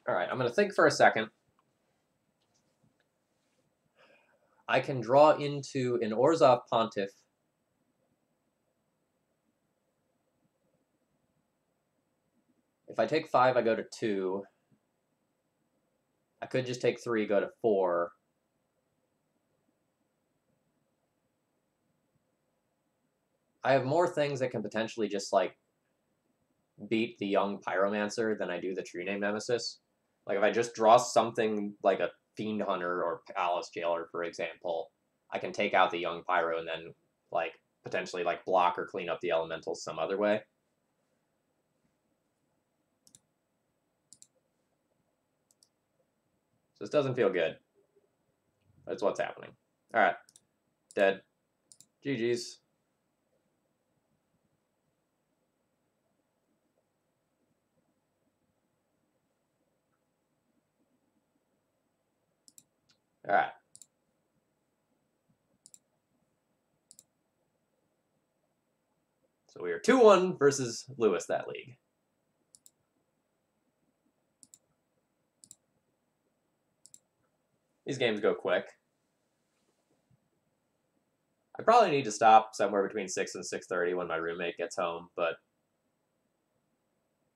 All right, I'm going to think for a second. I can draw into an Orzhov Pontiff. If I take 5, I go to 2. I could just take 3, go to 4. I have more things that can potentially just, like, beat the Young Pyromancer than I do the True Name Nemesis. Like, if I just draw something like a Fiend Hunter or Palace Jailer, for example, I can take out the Young Pyro and then, like, potentially, like, block or clean up the elementals some other way. So this doesn't feel good. That's what's happening. All right. Dead. GG's. All right. So we are 2-1 versus Lewis that league. These games go quick. I probably need to stop somewhere between 6 and 6:30 when my roommate gets home, but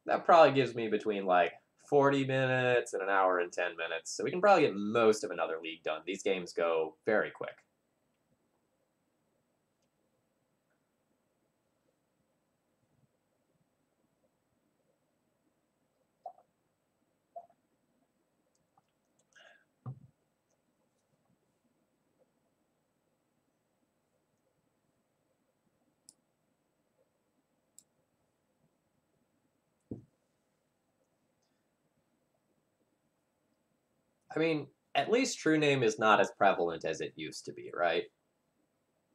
that probably gives me between like 40 minutes and an hour and 10 minutes. So we can probably get most of another league done. These games go very quick. I mean, at least True Name is not as prevalent as it used to be, right?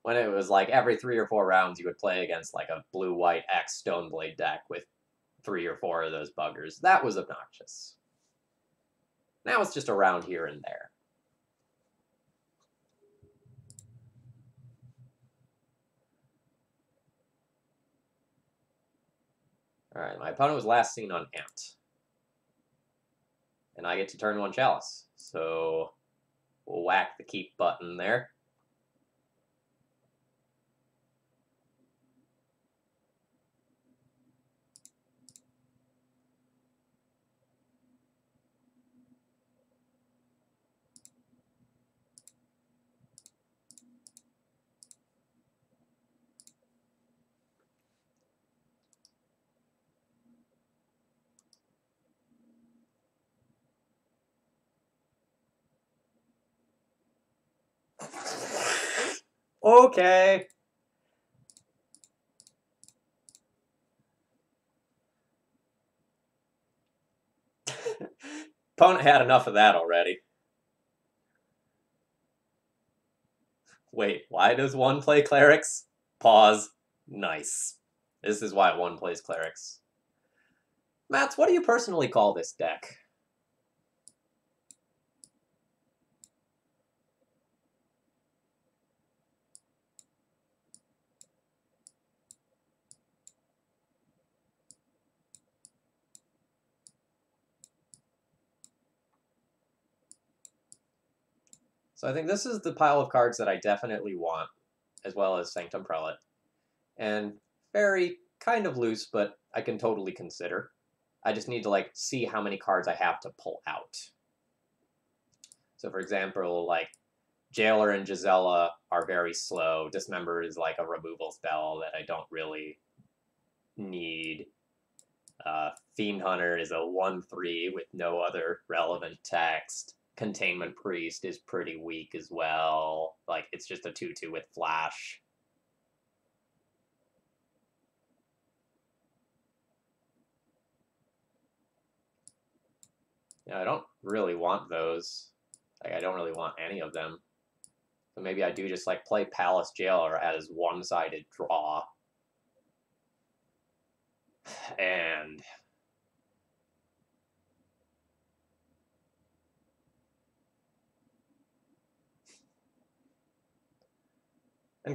When it was like every 3 or 4 rounds you would play against like a blue-white X Stoneblade deck with 3 or 4 of those buggers. That was obnoxious. Now it's just around here and there. Alright, my opponent was last seen on Ant. And I get to turn 1 Chalice. So we'll whack the keep button there. Okay. Opponent had enough of that already. Wait, why does 1 play Clerics? Pause. Nice. This is why 1 plays Clerics. Mats, what do you personally call this deck? So I think this is the pile of cards that I definitely want, as well as Sanctum Prelate. And very kind of loose, but I can totally consider. I just need to like see how many cards I have to pull out. So for example, like Jailer and Gisela are very slow. Dismember is like a removal spell that I don't really need. Fiend Hunter is a 1/3 with no other relevant text. Containment Priest is pretty weak as well. Like, it's just a 2/2 with Flash. Yeah, I don't really want those. Like, I don't really want any of them. So maybe I do just, like, play Palace Jailer as one-sided draw. And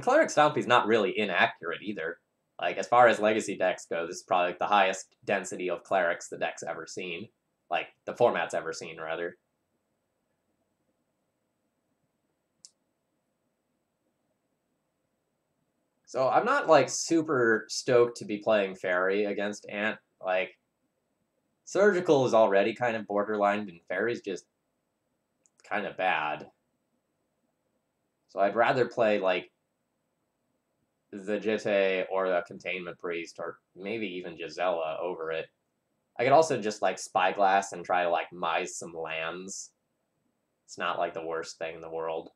Cleric Stompy's not really inaccurate either. Like, as far as Legacy decks go, this is probably like the highest density of Clerics the deck's ever seen. Like, the format's ever seen, rather. So I'm not, like, super stoked to be playing Fairy against Ant. Like, Surgical is already kind of borderline, and Fairy's just kind of bad. So I'd rather play, like, the Jitte or the Containment Priest, or maybe even Gisela over it. I could also just, like, Spyglass and try to, like, mise some lands. It's not, like, the worst thing in the world.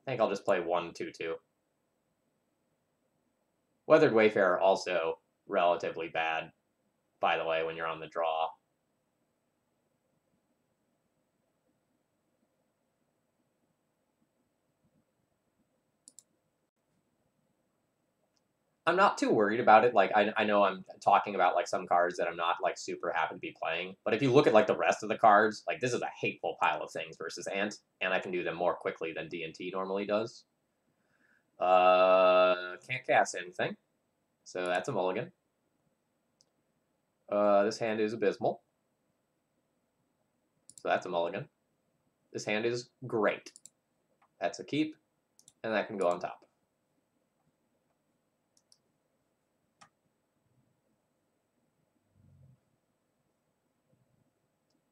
I think I'll just play 1/2/2. Weathered Wayfarer also relatively bad, by the way, when you're on the draw. I'm not too worried about it. Like, I know I'm talking about, like, some cards that I'm not, like, super happy to be playing. But if you look at, like, the rest of the cards, like, this is a hateful pile of things versus Ant, and I can do them more quickly than D&T normally does. Can't cast anything. So that's a mulligan. This hand is abysmal. So that's a mulligan. This hand is great. That's a keep, and that can go on top.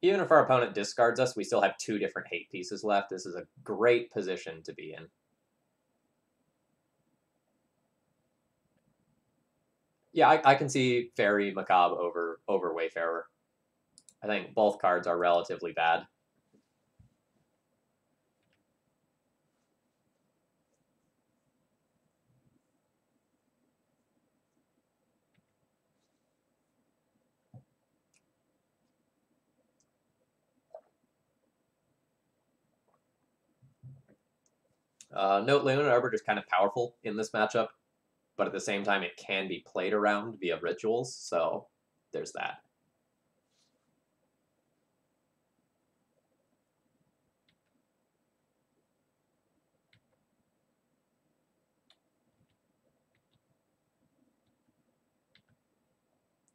Even if our opponent discards us, we still have 2 different hate pieces left. This is a great position to be in. Yeah, I can see Fairy Macabre over Wayfarer. I think both cards are relatively bad. Note Lunar Arbiter is kind of powerful in this matchup, but at the same time it can be played around via rituals, so there's that.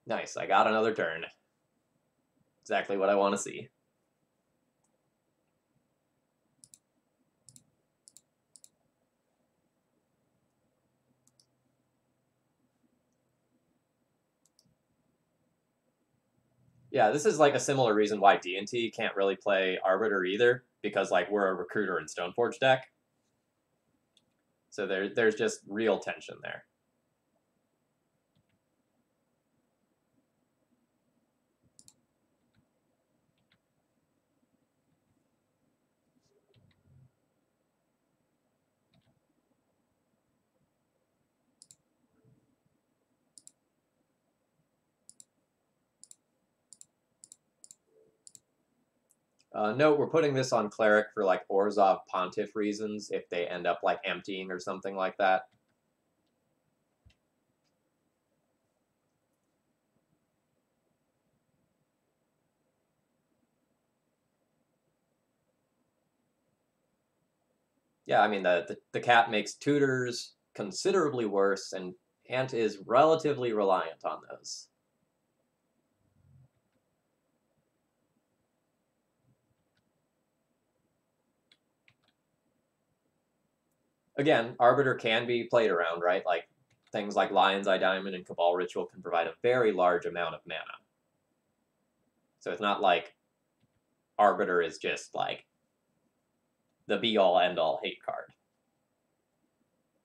Nice, I got another turn. Exactly what I want to see. Yeah, this is like a similar reason why D&T can't really play Arbiter either, because like we're a Recruiter and Stoneforge deck. So there's just real tension there. Note, we're putting this on Cleric for like Orzhov Pontiff reasons if they end up like emptying or something like that. Yeah, I mean, the cat makes tutors considerably worse, and Ant is relatively reliant on those. Again, Arbiter can be played around, right? Like, things like Lion's Eye Diamond and Cabal Ritual can provide a very large amount of mana. So it's not like Arbiter is just, like, the be-all, end-all hate card.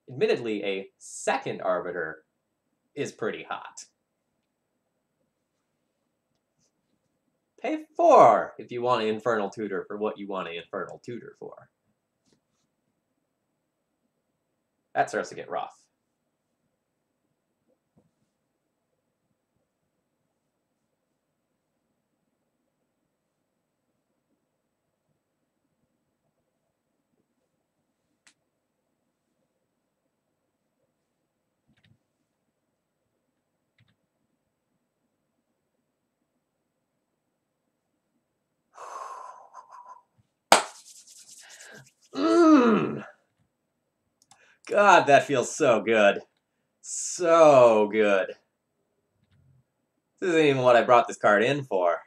Admittedly, a second Arbiter is pretty hot. Pay 4 if you want an Infernal Tutor for what you want an Infernal Tutor for. That starts to get rough. God, that feels so good. So good. This isn't even what I brought this card in for.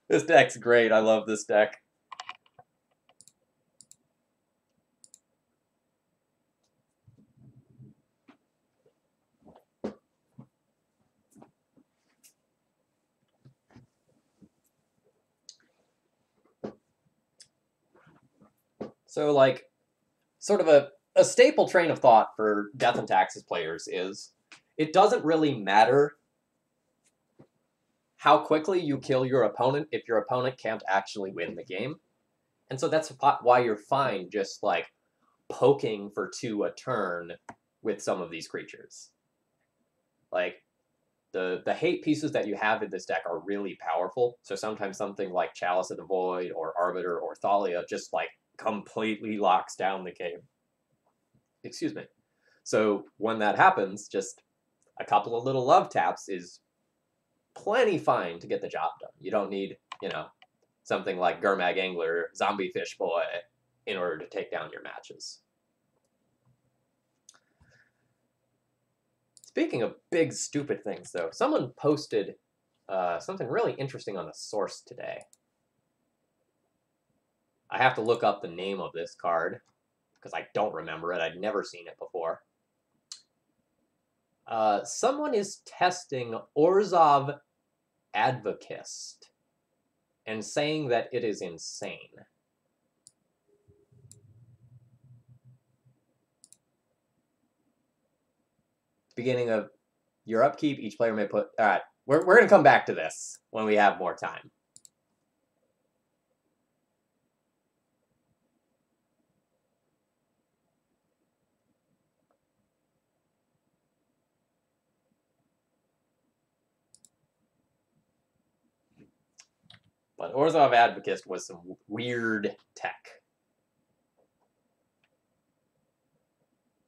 This deck's great. I love this deck. So, like, sort of a staple train of thought for Death and Taxes players is it doesn't really matter how quickly you kill your opponent if your opponent can't actually win the game. And so that's why you're fine just, like, poking for 2 a turn with some of these creatures. Like, the hate pieces that you have in this deck are really powerful. So sometimes something like Chalice of the Void or Arbiter or Thalia just, like, completely locks down the game. Excuse me. So when that happens, just a couple of little love taps is plenty fine to get the job done. You don't need, something like Gurmag Angler, Zombie Fish Boy in order to take down your matches. Speaking of big, stupid things, though, someone posted something really interesting on the source today. I have to look up the name of this card, because I don't remember it. I'd never seen it before. Someone is testing Orzhov Advocist and saying that it is insane. Beginning of your upkeep, each player may put... All right, we're going to come back to this when we have more time. But Orzhov Advocist was some weird tech.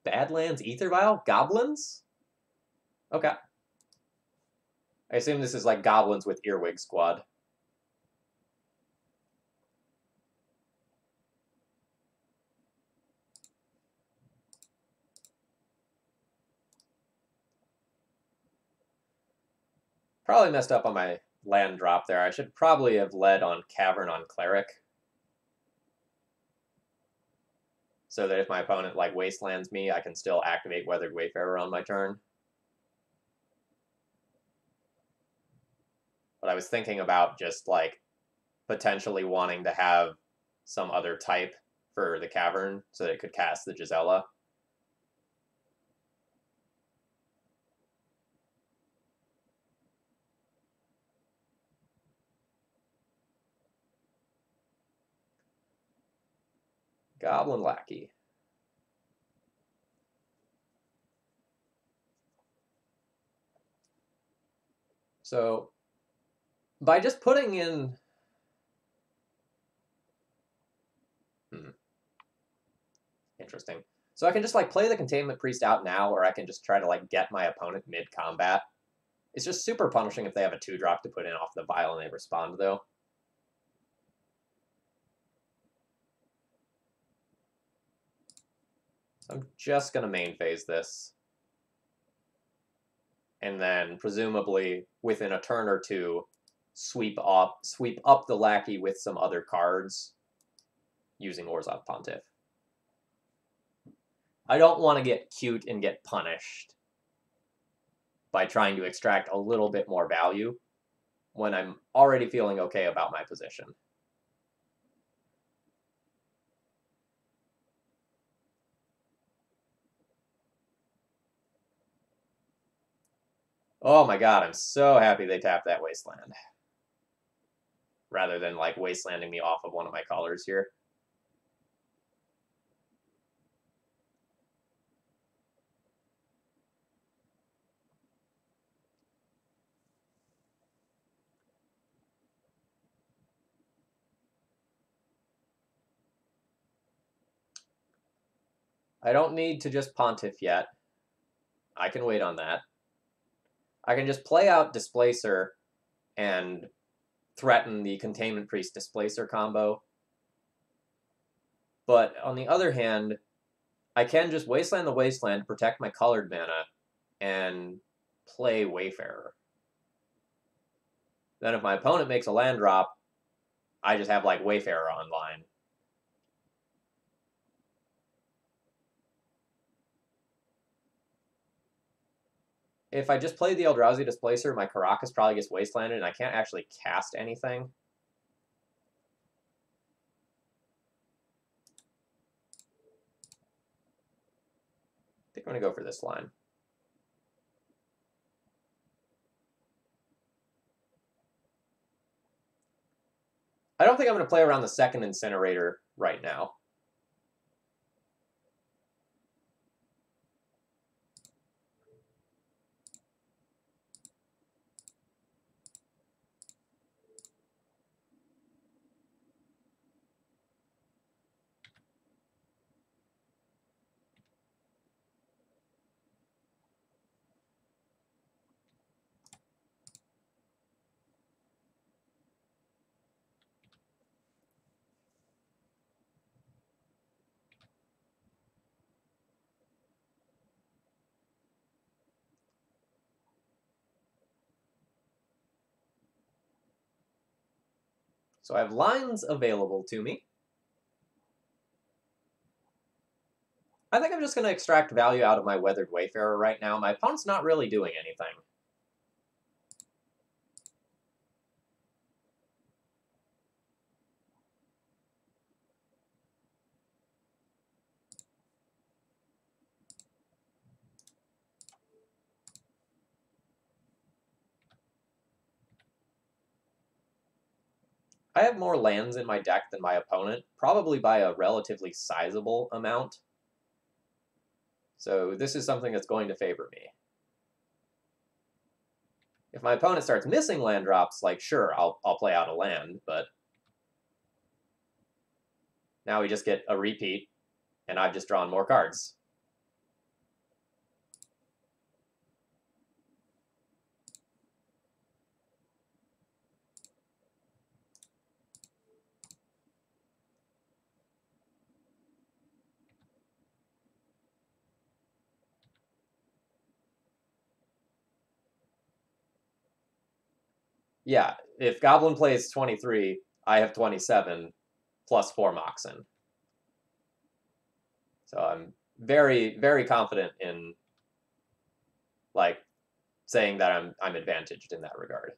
Badlands Ether Vial? Goblins? Okay. I assume this is like goblins with Earwig Squad. Probably messed up on my land drop there. I should probably have led on Cavern on Cleric. So that if my opponent like wastelands me, I can still activate Weathered Wayfarer on my turn. But I was thinking about just like potentially wanting to have some other type for the Cavern so that it could cast the Gisela. Goblin Lackey. So by just putting in... Interesting. So I can just like play the Containment Priest out now, or I can just try to like get my opponent mid-combat. It's just super punishing if they have a 2-drop to put in off the Vial and they respond, though. So I'm just going to main phase this. And then, presumably, within a turn or two, sweep up the Lackey with some other cards using Orzhov Pontiff. I don't want to get cute and get punished by trying to extract a little bit more value when I'm already feeling okay about my position. Oh my god, I'm so happy they tapped that Wasteland. Rather than, like, Wastelanding me off of one of my colors here. I don't need to just Pontiff yet. I can wait on that. I can just play out Displacer and threaten the Containment Priest Displacer combo. But on the other hand, I can just Wasteland the Wasteland to protect my colored mana and play Wayfarer. Then if my opponent makes a land drop, I just have like Wayfarer online. If I just play the Eldrazi Displacer, my Karakas probably gets Wastelanded, and I can't actually cast anything. I think I'm going to go for this line. I don't think I'm going to play around the second Incinerator right now. So I have lines available to me. I think I'm just going to extract value out of my Weathered Wayfarer right now. My opponent's not really doing anything. I have more lands in my deck than my opponent, probably by a relatively sizable amount. So this is something that's going to favor me. If my opponent starts missing land drops, like, sure, I'll play out a land, but now we just get a repeat, and I've just drawn more cards. Yeah, if Goblin plays 23, I have 27 plus 4 Moxen. So I'm very, very confident in like saying that I'm advantaged in that regard.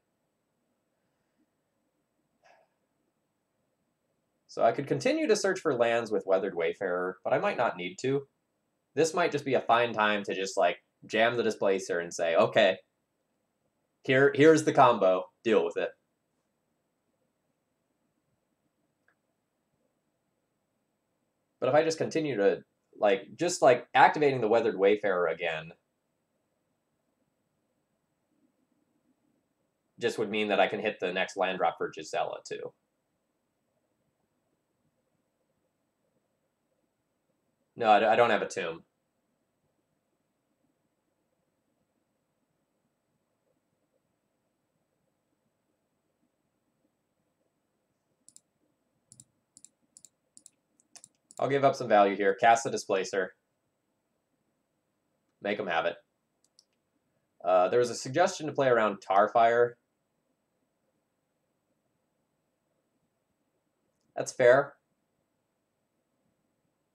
So I could continue to search for lands with Weathered Wayfarer, but I might not need to. This might just be a fine time to just like jam the Displacer and say, okay, here's the combo, deal with it. But if I just continue to just activating the Weathered Wayfarer again just would mean that I can hit the next land drop for Gisela too. No, I don't have a tomb. I'll give up some value here. Cast the Displacer. Make them have it. There was a suggestion to play around Tarfire. That's fair.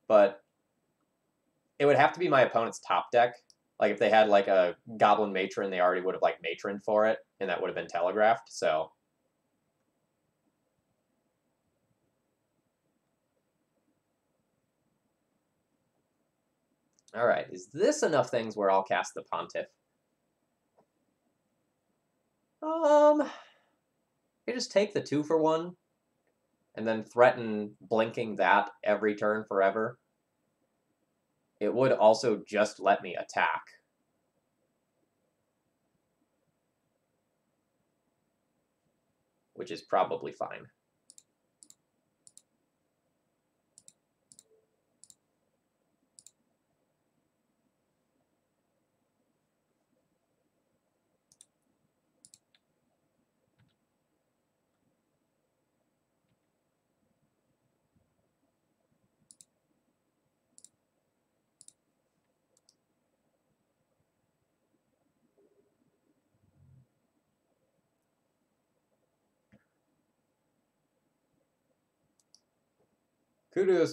But it would have to be my opponent's top deck. Like if they had like a Goblin Matron, they already would have like Matroned for it, and that would have been telegraphed. So all right, is this enough things where I'll cast the Pontiff? I just take the 2-for-1 and then threaten blinking that every turn forever. It would also just let me attack. Which is probably fine.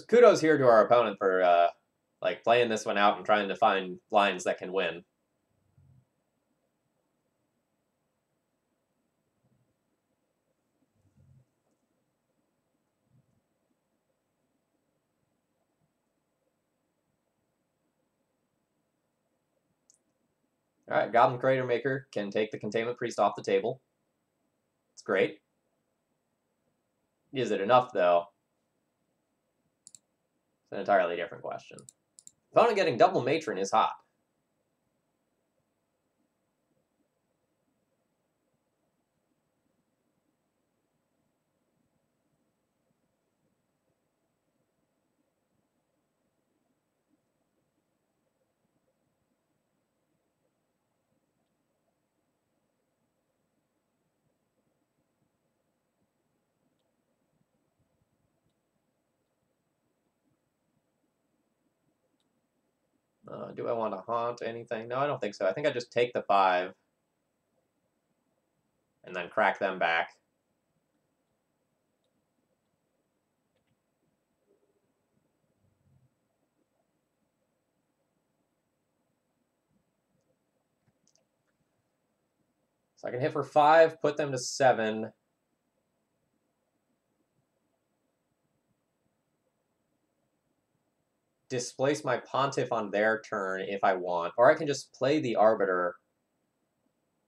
Kudos here to our opponent for like playing this one out and trying to find lines that can win. All right, Goblin Crater Maker can take the Containment Priest off the table. It's great. Is it enough, though? It's an entirely different question. Opponent getting double Matron is hot. Do I want to haunt anything? No, I don't think so. I think I just take the 5 and then crack them back. So I can hit for 5, put them to 7. Displace my Pontiff on their turn if I want, or I can just play the Arbiter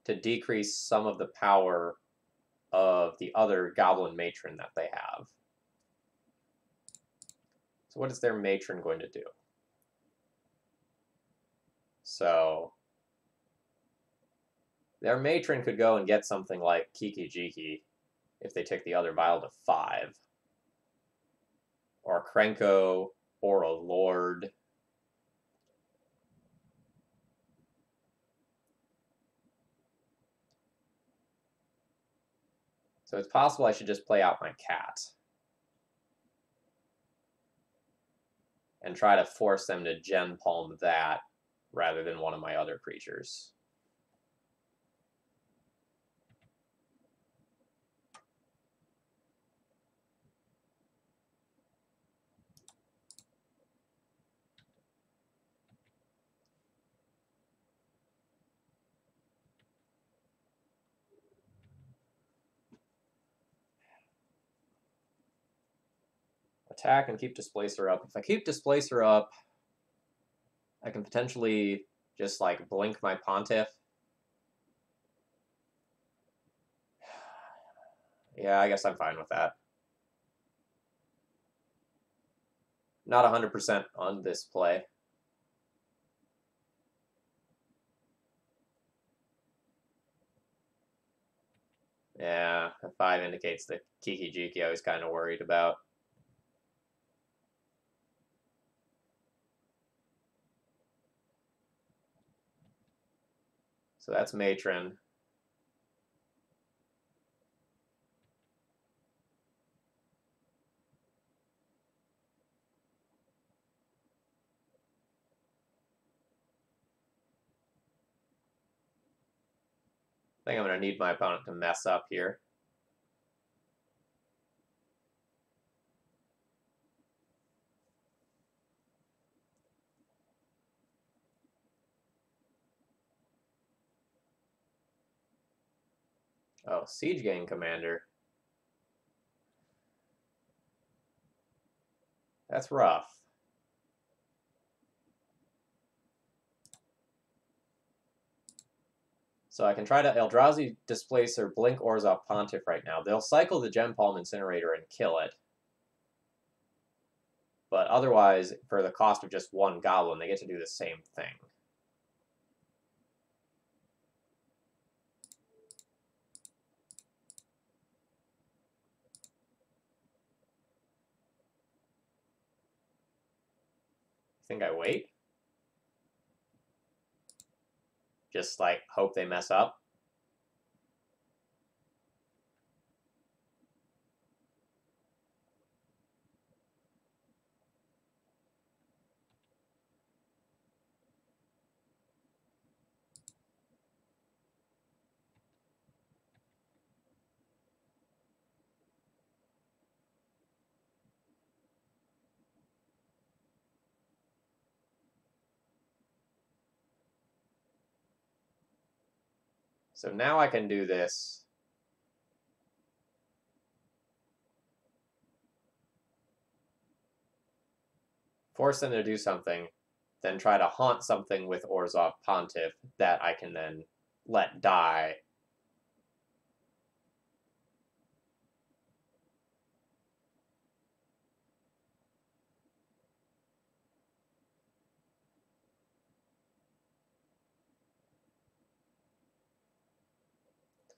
to decrease some of the power of the other Goblin Matron that they have. So what is their Matron going to do? So their Matron could go and get something like Kiki Jiki if they take the other Vial to 5. Or Krenko, or a Lord. So it's possible I should just play out my cat. And try to force them to Gen Palm that rather than one of my other creatures. attack and keep Displacer up. If I keep Displacer up, I can potentially just, like, blink my Pontiff. Yeah, I guess I'm fine with that. Not 100% on this play. Yeah, a 5 indicates the Kiki Jiki I was kind of worried about. So that's Matron. I think I'm going to need my opponent to mess up here. Oh, Siege Gang Commander. That's rough. So I can try to Eldrazi Displacer, Blink Orzhov Pontiff right now. They'll cycle the Gem Palm Incinerator and kill it. But otherwise, for the cost of just one Goblin, they get to do the same thing. Think I wait? Just, like, hope they mess up? So now I can do this. Force them to do something, then try to haunt something with Orzhov Pontiff that I can then let die.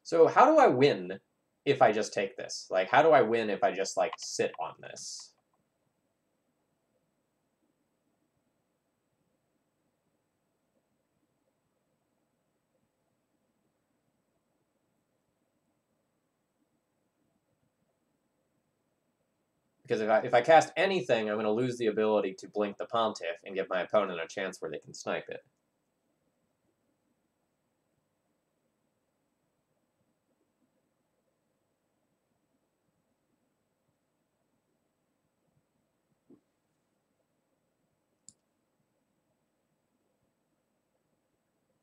So how do I win if I just take this? Like, how do I win if I just, like, sit on this? Because if I cast anything, I'm going to lose the ability to blink the Pontiff and give my opponent a chance where they can snipe it.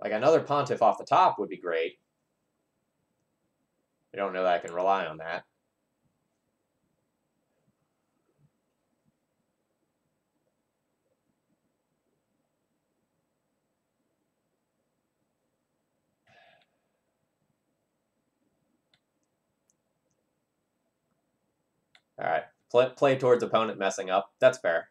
Like, another Pontiff off the top would be great. I don't know that I can rely on that. All right, play towards opponent messing up. That's fair.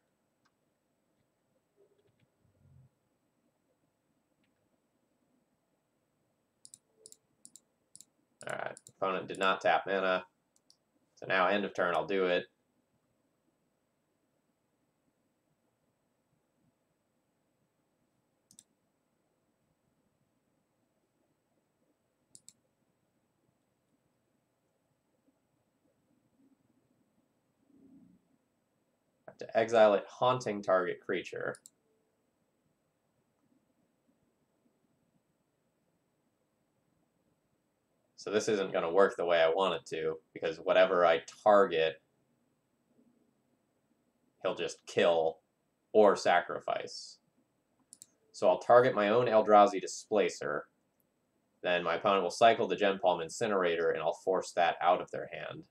All right, opponent did not tap mana. So now end of turn, I'll do it. I have to exile it, haunting target creature. So this isn't going to work the way I want it to, because whatever I target, he'll just kill or sacrifice. So I'll target my own Eldrazi Displacer. Then my opponent will cycle the Gem Palm Incinerator, and I'll force that out of their hand.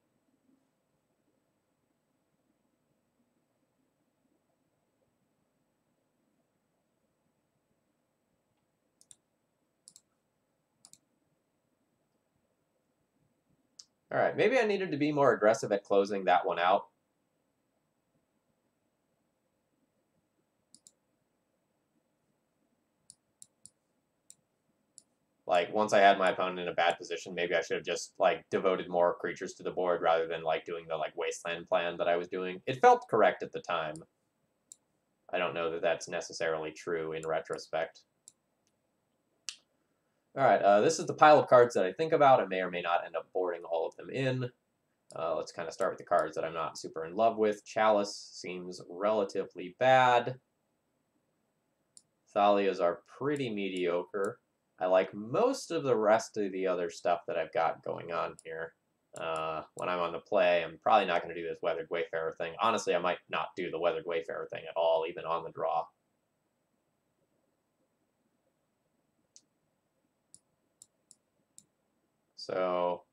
All right, maybe I needed to be more aggressive at closing that one out. Like, once I had my opponent in a bad position, maybe I should have just, like, devoted more creatures to the board rather than, like, doing the, like, wasteland plan that I was doing. It felt correct at the time. I don't know that that's necessarily true in retrospect. All right, this is the pile of cards that I think about. I may or may not end up boarding all of them in. Let's kind of start with the cards that I'm not super in love with. Chalice seems relatively bad. Thalias are pretty mediocre. I like most of the rest of the other stuff that I've got going on here. When I'm on the play, I'm probably not going to do this Weathered Wayfarer thing. Honestly, I might not do the Weathered Wayfarer thing at all, even on the draw. So,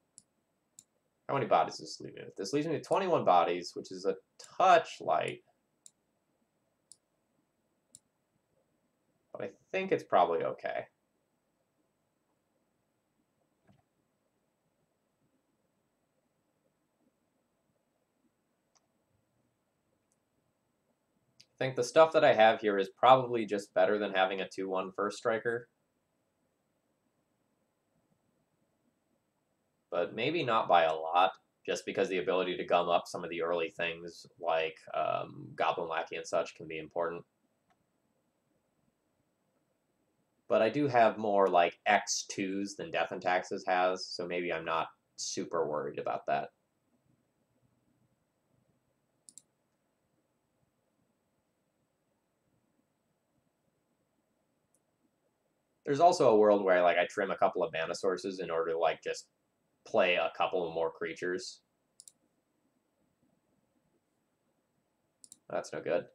how many bodies does this leave me with? This leaves me with 21 bodies, which is a touch light. But I think it's probably okay. I think the stuff that I have here is probably just better than having a 2/1 first striker. But maybe not by a lot, just because the ability to gum up some of the early things like Goblin Lackey and such can be important. But I do have more like X2s than Death and Taxes has, so maybe I'm not super worried about that. There's also a world where like I trim a couple of mana sources in order to like just play a couple of more creatures. That's no good.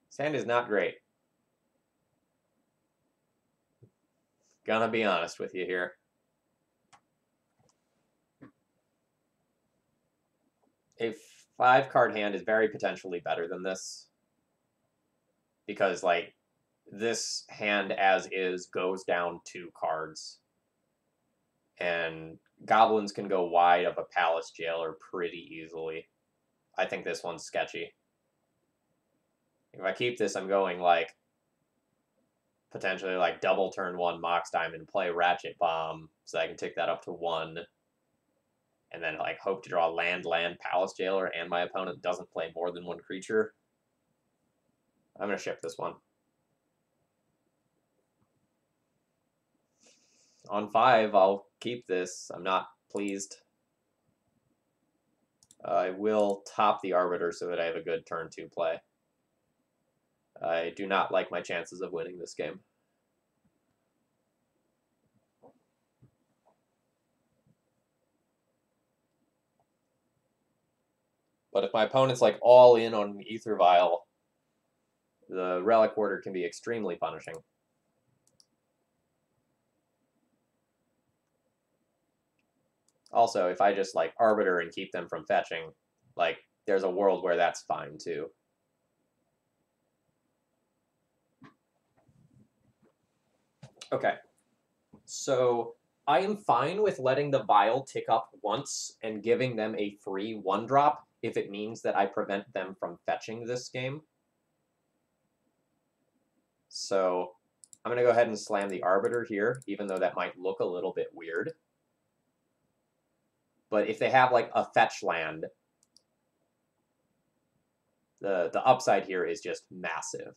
Sand is not great. Gonna be honest with you here. A 5-card hand is very potentially better than this. Because, like, this hand as is goes down 2 cards. And goblins can go wide of a palace jailer pretty easily. I think this one's sketchy. If I keep this, I'm going, like, potentially, like, double turn 1 Mox Diamond, play Ratchet Bomb, so I can tick that up to 1. And then, like, hope to draw land, palace jailer, and my opponent doesn't play more than 1 creature. I'm going to ship this one. On 5, I'll keep this. I'm not pleased. I will top the Arbiter so that I have a good turn 2 play. I do not like my chances of winning this game. But if my opponent's like all in on Ether Vial, the Relic Order can be extremely punishing. Also, if I just like Arbiter and keep them from fetching, like there's a world where that's fine too. Okay, so I am fine with letting the Vial tick up once and giving them a free 1-drop if it means that I prevent them from fetching this game. So I'm going to go ahead and slam the Arbiter here, even though that might look a little bit weird. But if they have like a fetch land, the upside here is just massive.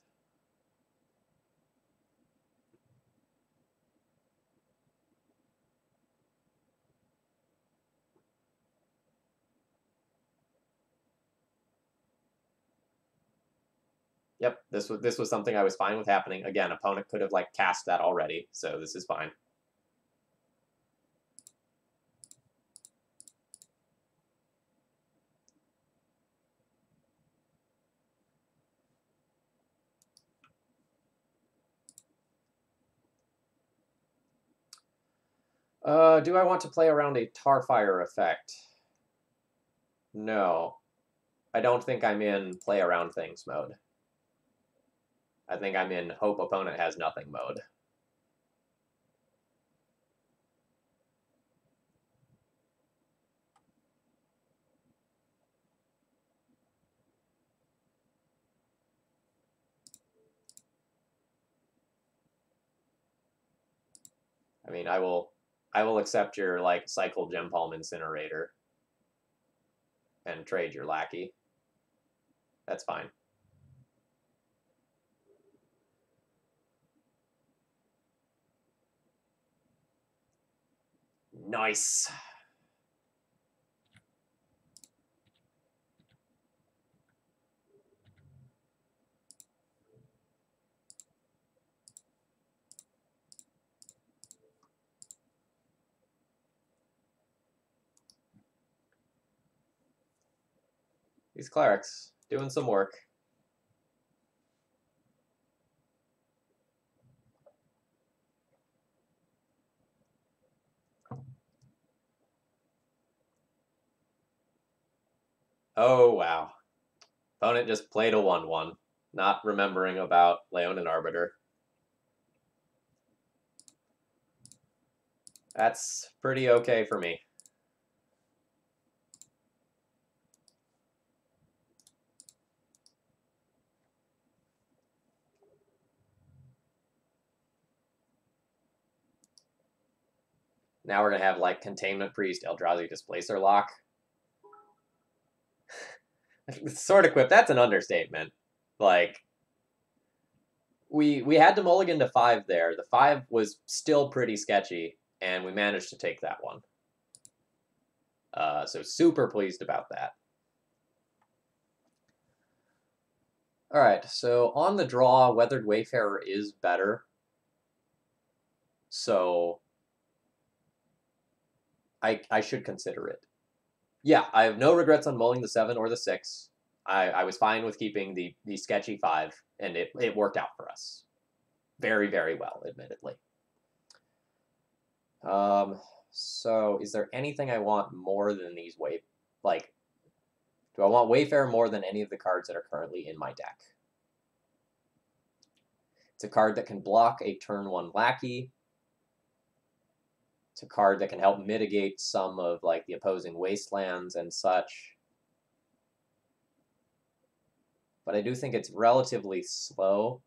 Yep, this was something I was fine with happening. Again, opponent could have like cast that already, so this is fine. Do I want to play around a Tarfire effect? No. I don't think I'm in play around things mode. I think I'm in hope opponent has nothing mode. I mean, I will accept your like cycle gem palm incinerator and trade your lackey. That's fine. Nice. These clerics doing some work. Oh, wow. Opponent just played a 1-1, not remembering about Leonin Arbiter. That's pretty okay for me. Now we're going to have, like, Containment Priest, Eldrazi Displacer Lock. Sword Equip, that's an understatement. Like, we had to mulligan to 5 there. The 5 was still pretty sketchy, and we managed to take that one. So super pleased about that. All right, so on the draw, Weathered Wayfarer is better. So I should consider it. Yeah, I have no regrets on mulling the 7 or the 6. I was fine with keeping the sketchy 5, and it worked out for us. Very, very well, admittedly. So is there anything I want more than these like, do I want Wayfarer more than any of the cards that are currently in my deck? It's a card that can block a turn 1 lackey. It's a card that can help mitigate some of like the opposing wastelands and such. But I do think it's relatively slow.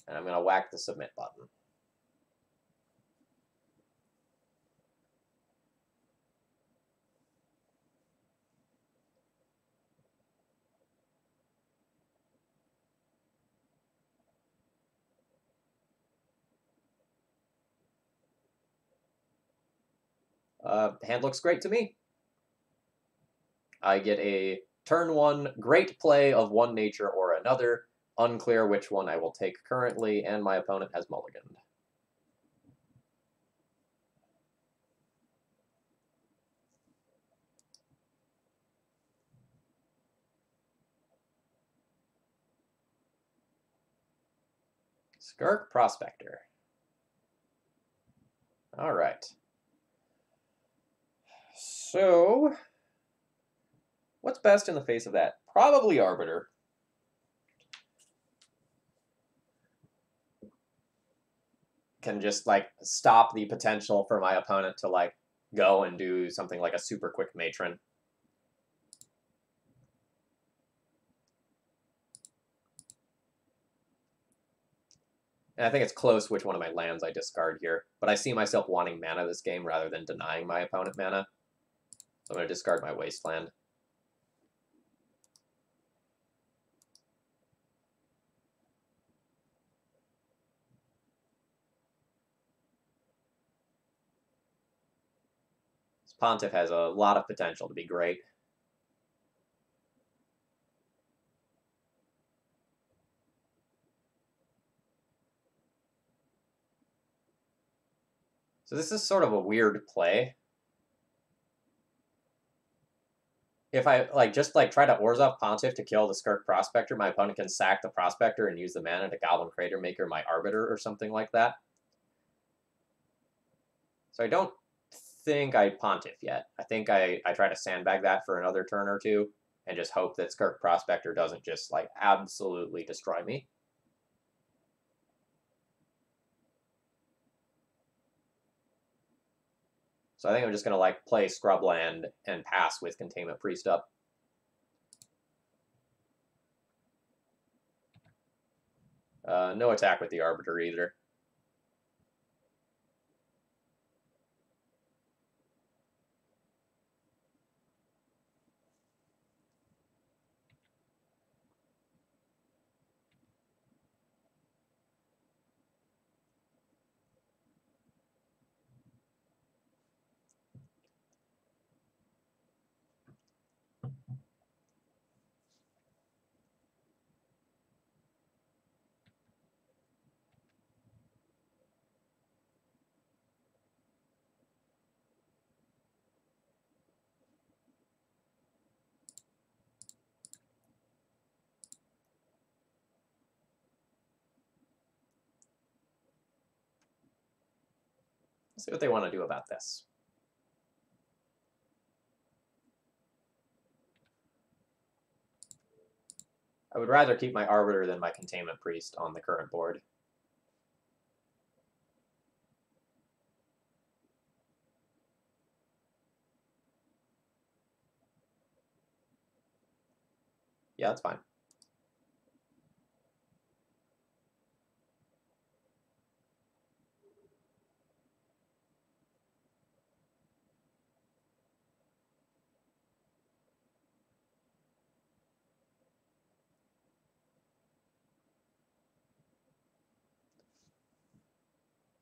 And I'm going to whack the submit button. Hand looks great to me. I get a turn 1 great play of one nature or another. Unclear which one I will take currently, and my opponent has mulliganed. Skirk Prospector. All right. So, what's best in the face of that? Probably Arbiter. Can just, like, stop the potential for my opponent to, like, go and do something like a super quick Matron. And I think it's close which one of my lands I discard here. But I see myself wanting mana this game rather than denying my opponent mana. So I'm going to discard my Wasteland. This Pontiff has a lot of potential to be great. So this is sort of a weird play. If I just try to Orzhov Pontiff to kill the Skirk Prospector, my opponent can sack the Prospector and use the mana to Goblin Crater Maker my Arbiter or something like that. So I don't think I Pontiff yet. I think I try to sandbag that for another turn or two. and just hope that Skirk Prospector doesn't just like absolutely destroy me. So I think I'm just going to like play Scrubland and pass with Containment Priest up. No attack with the Arbiter either. Let's see what they want to do about this. I would rather keep my Arbiter than my Containment Priest on the current board. Yeah, that's fine.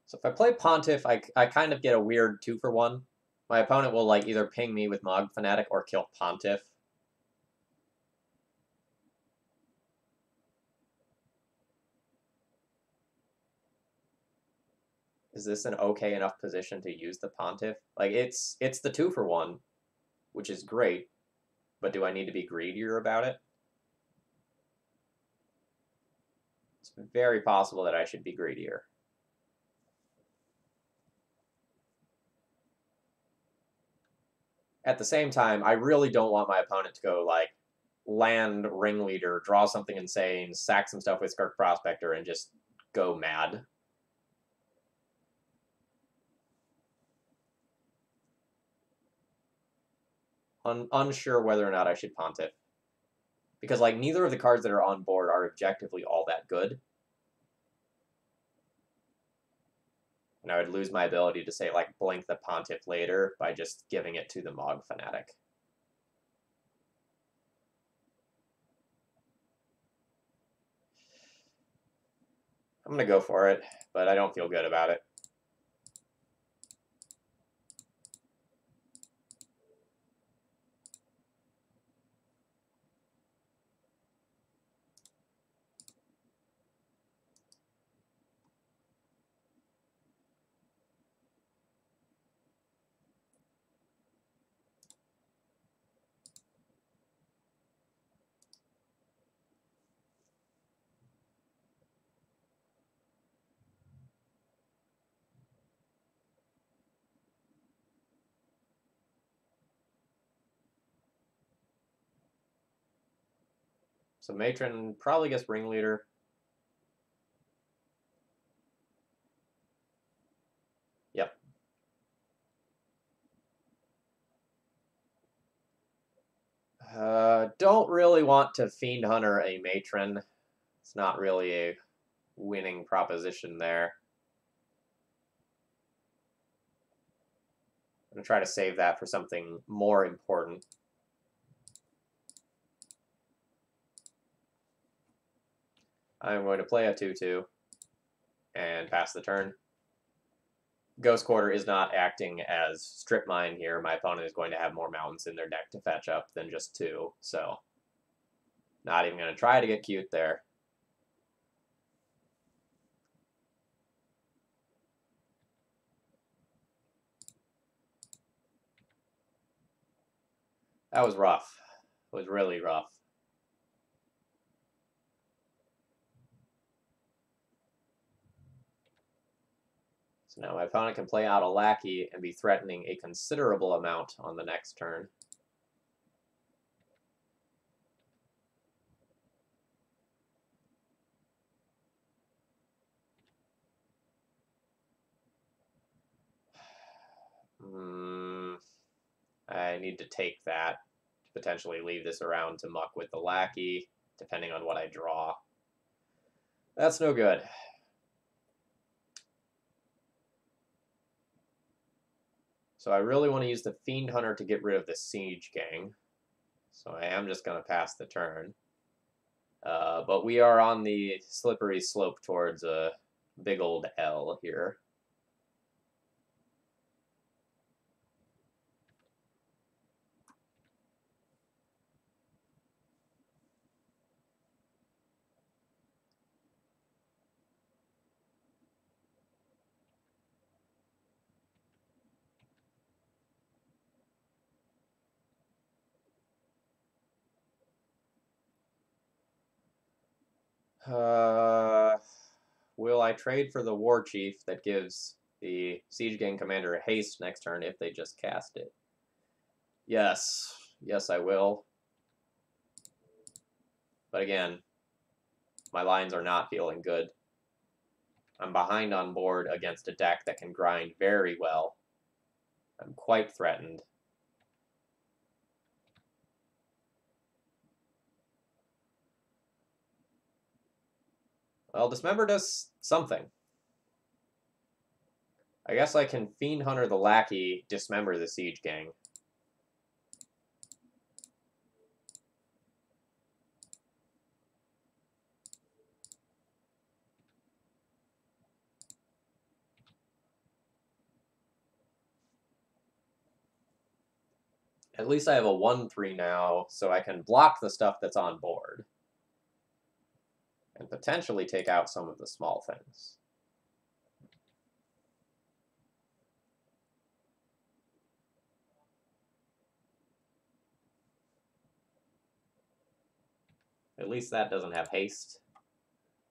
So if I play Pontiff, I kind of get a weird 2-for-1. My opponent will like either ping me with Mog Fanatic or kill Pontiff. Is this an okay enough position to use the Pontiff? Like it's the 2-for-1, which is great, but do I need to be greedier about it? It's very possible that I should be greedier. At the same time, I really don't want my opponent to go like land Ringleader, draw something insane, sack some stuff with Skirk Prospector, and just go mad. Unsure whether or not I should Pontiff. Because like neither of the cards that are on board are objectively all that good. And I would lose my ability to say like blink the Pontiff later by just giving it to the Mog Fanatic. I'm gonna go for it, but I don't feel good about it. So Matron probably gets Ringleader. Yep. Don't really want to Fiend Hunter a Matron. It's not really a winning proposition there. I'm going to try to save that for something more important. I'm going to play a 2/2 and pass the turn. Ghost Quarter is not acting as Strip Mine here. My opponent is going to have more mountains in their deck to fetch up than just 2, so not even going to try to get cute there. That was rough. It was really rough. So now my opponent can play out a Lackey and be threatening a considerable amount on the next turn. I need to take that to potentially leave this around to muck with the lackey, depending on what I draw. That's no good. So I really want to use the Fiend Hunter to get rid of the Siege Gang. So I am just going to pass the turn. But we are on the slippery slope towards a big old L here. Will I trade for the War Chief that gives the Siege Gang Commander a haste next turn if they just cast it? Yes. Yes, I will. But again, my lines are not feeling good. I'm behind on board against a deck that can grind very well. I'm quite threatened. Well, Dismember does something. I guess I can Fiend Hunter the Lackey, Dismember the Siege Gang. At least I have a 1/3 now, so I can block the stuff that's on board. And potentially take out some of the small things. At least that doesn't have haste.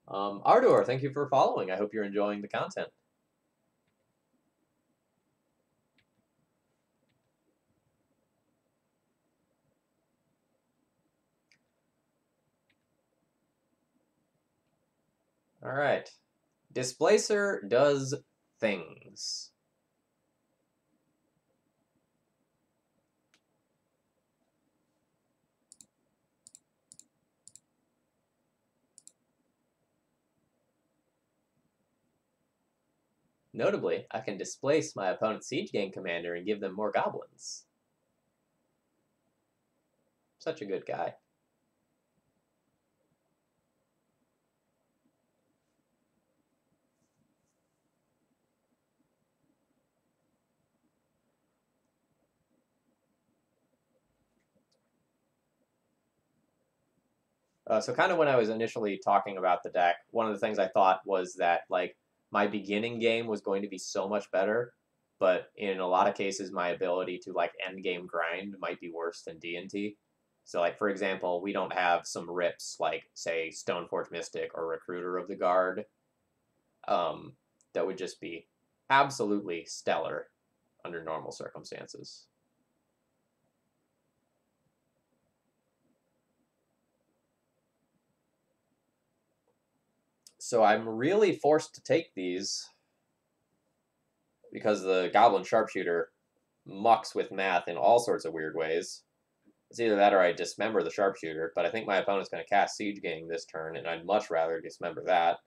Ardor, thank you for following. I hope you're enjoying the content. All right. Displacer does things. Notably, I can displace my opponent's Siege Gang commander and give them more goblins. Such a good guy. So kind of when I was initially talking about the deck, one of the things I thought was that like my beginning game was going to be so much better, but in a lot of cases my ability to like end game grind might be worse than D&T. So like for example, we don't have some rips like say Stoneforge Mystic or Recruiter of the Guard that would just be absolutely stellar under normal circumstances. So I'm really forced to take these because the Goblin Sharpshooter mucks with math in all sorts of weird ways. It's either that or I dismember the Sharpshooter, but I think my opponent's going to cast Siege Gang this turn, and I'd much rather dismember that.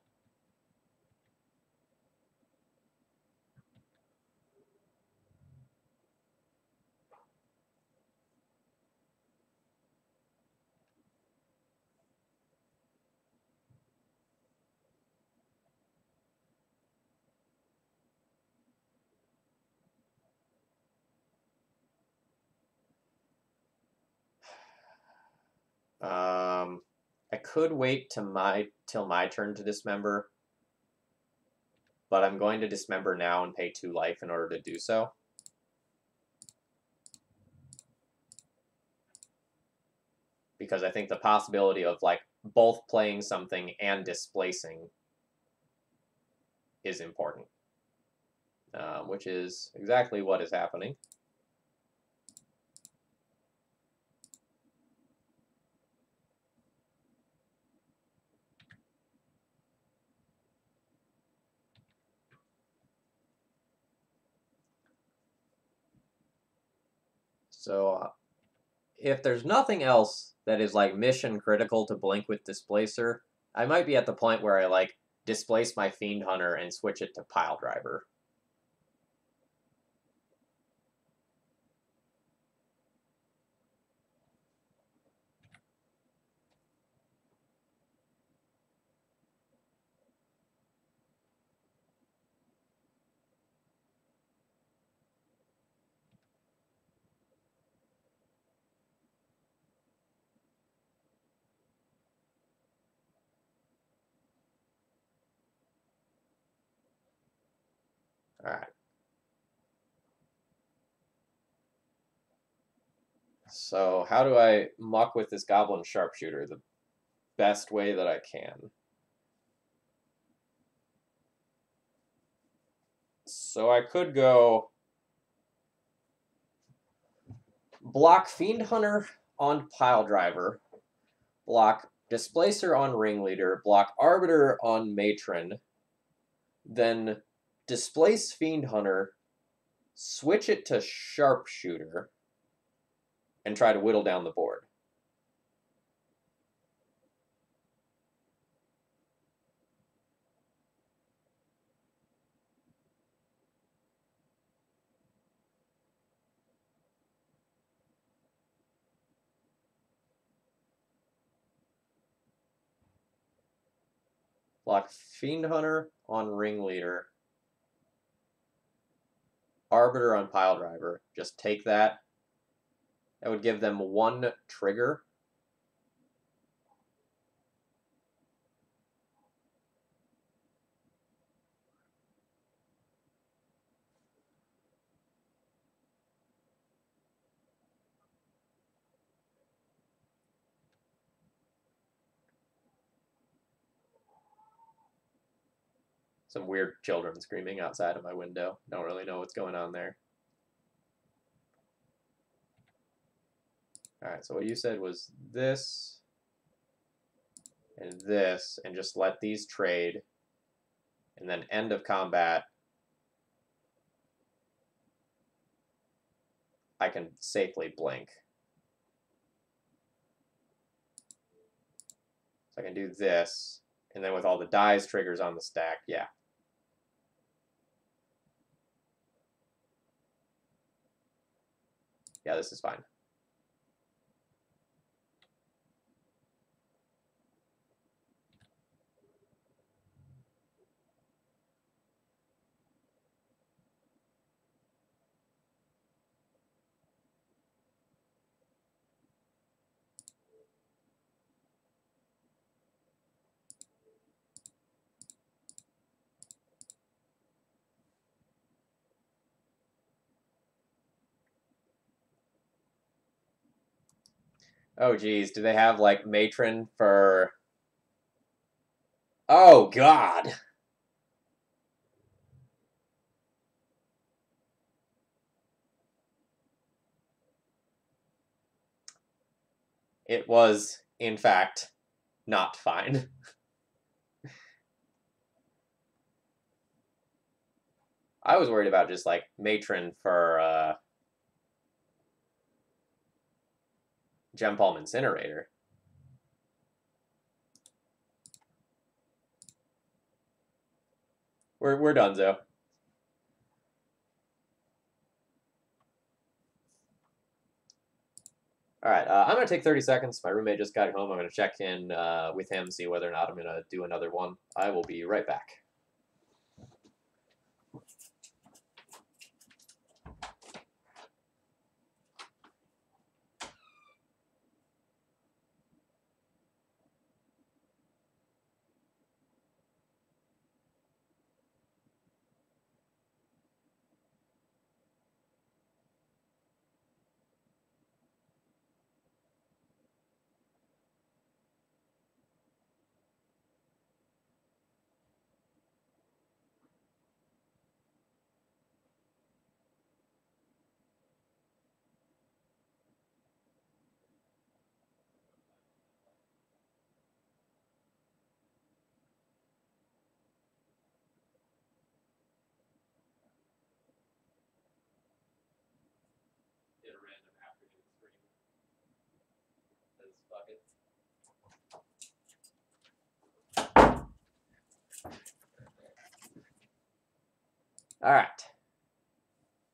I could wait till my turn to dismember, but I'm going to dismember now and pay 2 life in order to do so. Because I think the possibility of like both playing something and displacing is important, which is exactly what is happening. So if there's nothing else that is like mission critical to blink with Displacer, I might be at the point where I like displace my Fiend Hunter and switch it to Pile Driver. All right. So how do I muck with this Goblin Sharpshooter the best way that I can? So I could go block Fiend Hunter on Pile Driver, block Displacer on Ringleader, block Arbiter on Matron, then displace Fiend Hunter, switch it to Sharpshooter, and try to whittle down the board. Block Fiend Hunter on Ringleader, Arbiter on Pile Driver. Just take that. That would give them one trigger. Some weird children screaming outside of my window. Don't really know what's going on there. All right, so what you said was this and this, and just let these trade. And then end of combat, I can safely blink. So I can do this, and then with all the dies triggers on the stack, yeah. Yeah, this is fine. Oh, geez. Do they have, like, Matron for... Oh, God! It was, in fact, not fine. I was worried about just, like, Matron for, Gem Palm Incinerator. We're done, Zo. All right, I'm going to take 30 seconds. My roommate just got home. I'm going to check in with him, see whether or not I'm going to do another one. I will be right back. is. Fuck it. Alright.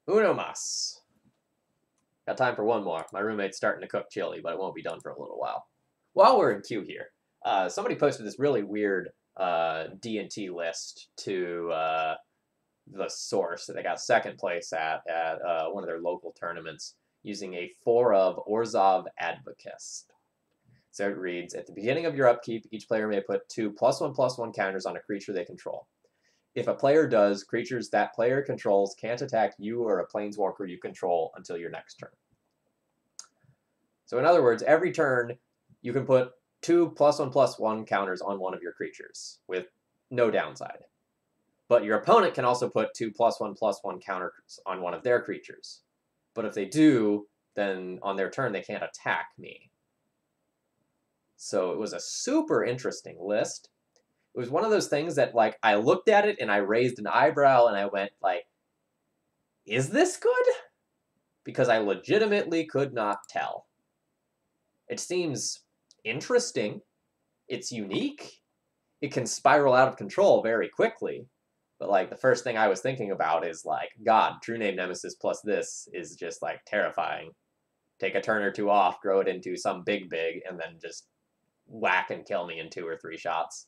Uno mas. Got time for one more. My roommate's starting to cook chili, but it won't be done for a little while. While we're in queue here, somebody posted this really weird D&T list to the source that they got second place at one of their local tournaments using a 4 of Orzhov Advocist. So it reads, at the beginning of your upkeep, each player may put 2 +1/+1 counters on a creature they control. If a player does, creatures that player controls can't attack you or a planeswalker you control until your next turn. So in other words, every turn you can put 2 +1/+1 counters on one of your creatures with no downside. But your opponent can also put 2 +1/+1 counters on one of their creatures. But if they do, then on their turn they can't attack me. So it was a super interesting list. It was one of those things that, like, I looked at it and I raised an eyebrow and I went, like, is this good? Because I legitimately could not tell. It seems interesting. It's unique. It can spiral out of control very quickly. But, like, the first thing I was thinking about is, like, God, True Name Nemesis plus this is just, like, terrifying. Take a turn or two off, grow it into some big, and then just whack and kill me in 2 or 3 shots.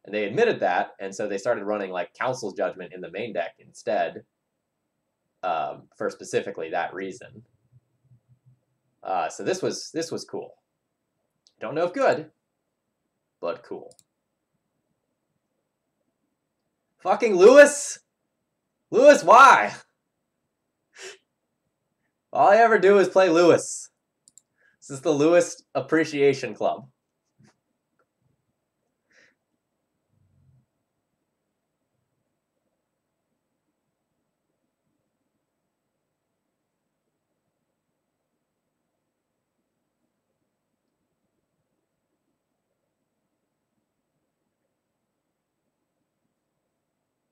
And they admitted that, and so they started running, like, Council's Judgment in the main deck instead, for specifically that reason. So this was cool. Don't know if good, but cool. Fucking Lewis! Lewis, why? All I ever do is play Lewis. This is the Lewis Appreciation Club.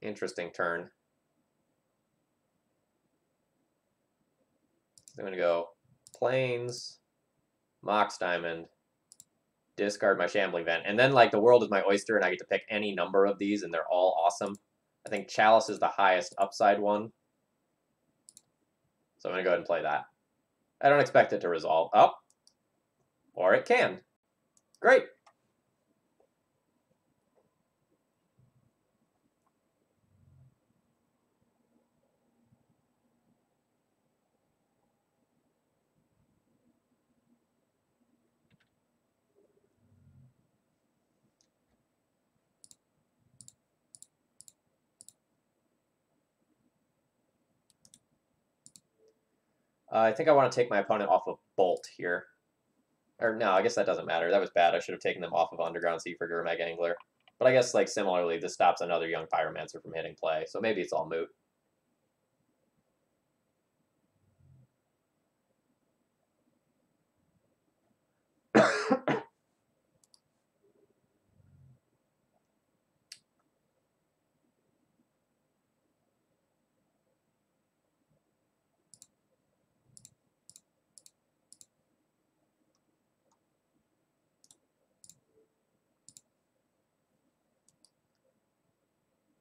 Interesting turn. I'm going to go Plains, Mox Diamond, discard my Shambling Vent. And then, like, the world is my oyster, and I get to pick any number of these, and they're all awesome. I think Chalice is the highest upside one. So I'm going to go ahead and play that. I don't expect it to resolve. Oh. Or it can. Great. I think I want to take my opponent off of Bolt here. Or no, I guess that doesn't matter. That was bad. I should have taken them off of Underground Sea Frigger or Mega Angler. But I guess, like, similarly, this stops another young Pyromancer from hitting play. So maybe it's all moot.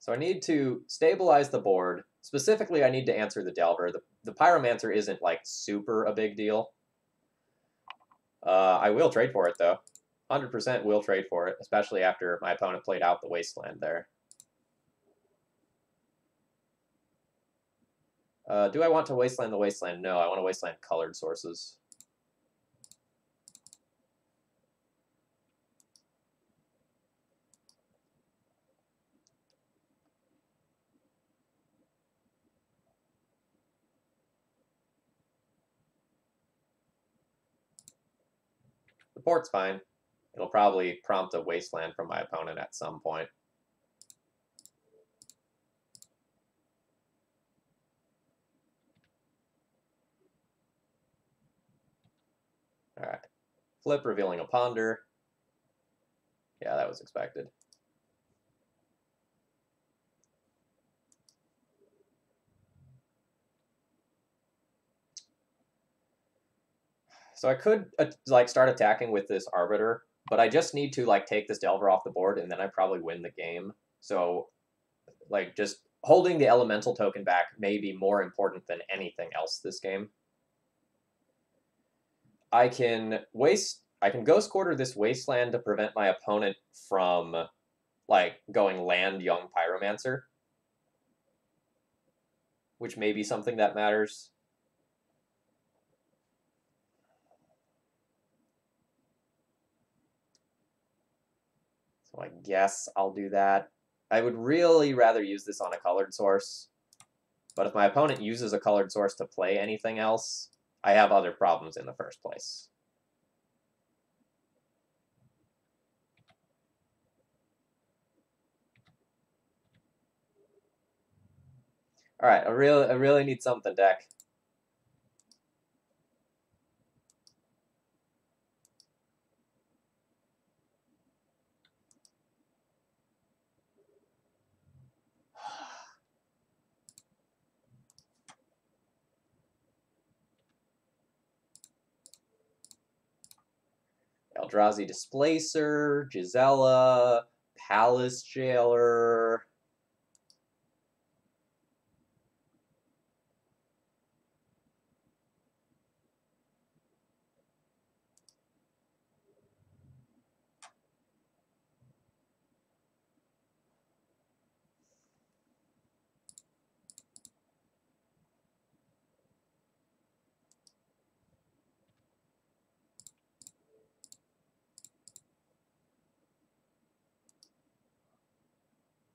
So I need to stabilize the board. Specifically, I need to answer the Delver. The Pyromancer isn't, like, super a big deal. I will trade for it, though. 100% will trade for it, especially after my opponent played out the Wasteland there. Do I want to Wasteland the Wasteland? No, I want to Wasteland colored sources. The port's fine. It'll probably prompt a Wasteland from my opponent at some point. Alright. Flip, revealing a Ponder. Yeah, that was expected. So I could like start attacking with this Arbiter, but I just need to like take this Delver off the board, and then I probably win the game. So like just holding the Elemental token back may be more important than anything else this game. I can Ghost Quarter this Wasteland to prevent my opponent from like going land Young Pyromancer, which may be something that matters. So I guess I'll do that. I would really rather use this on a colored source, but if my opponent uses a colored source to play anything else, I have other problems in the first place. All right, I really need something, deck. Eldrazi Displacer, Gisela, Palace Jailer.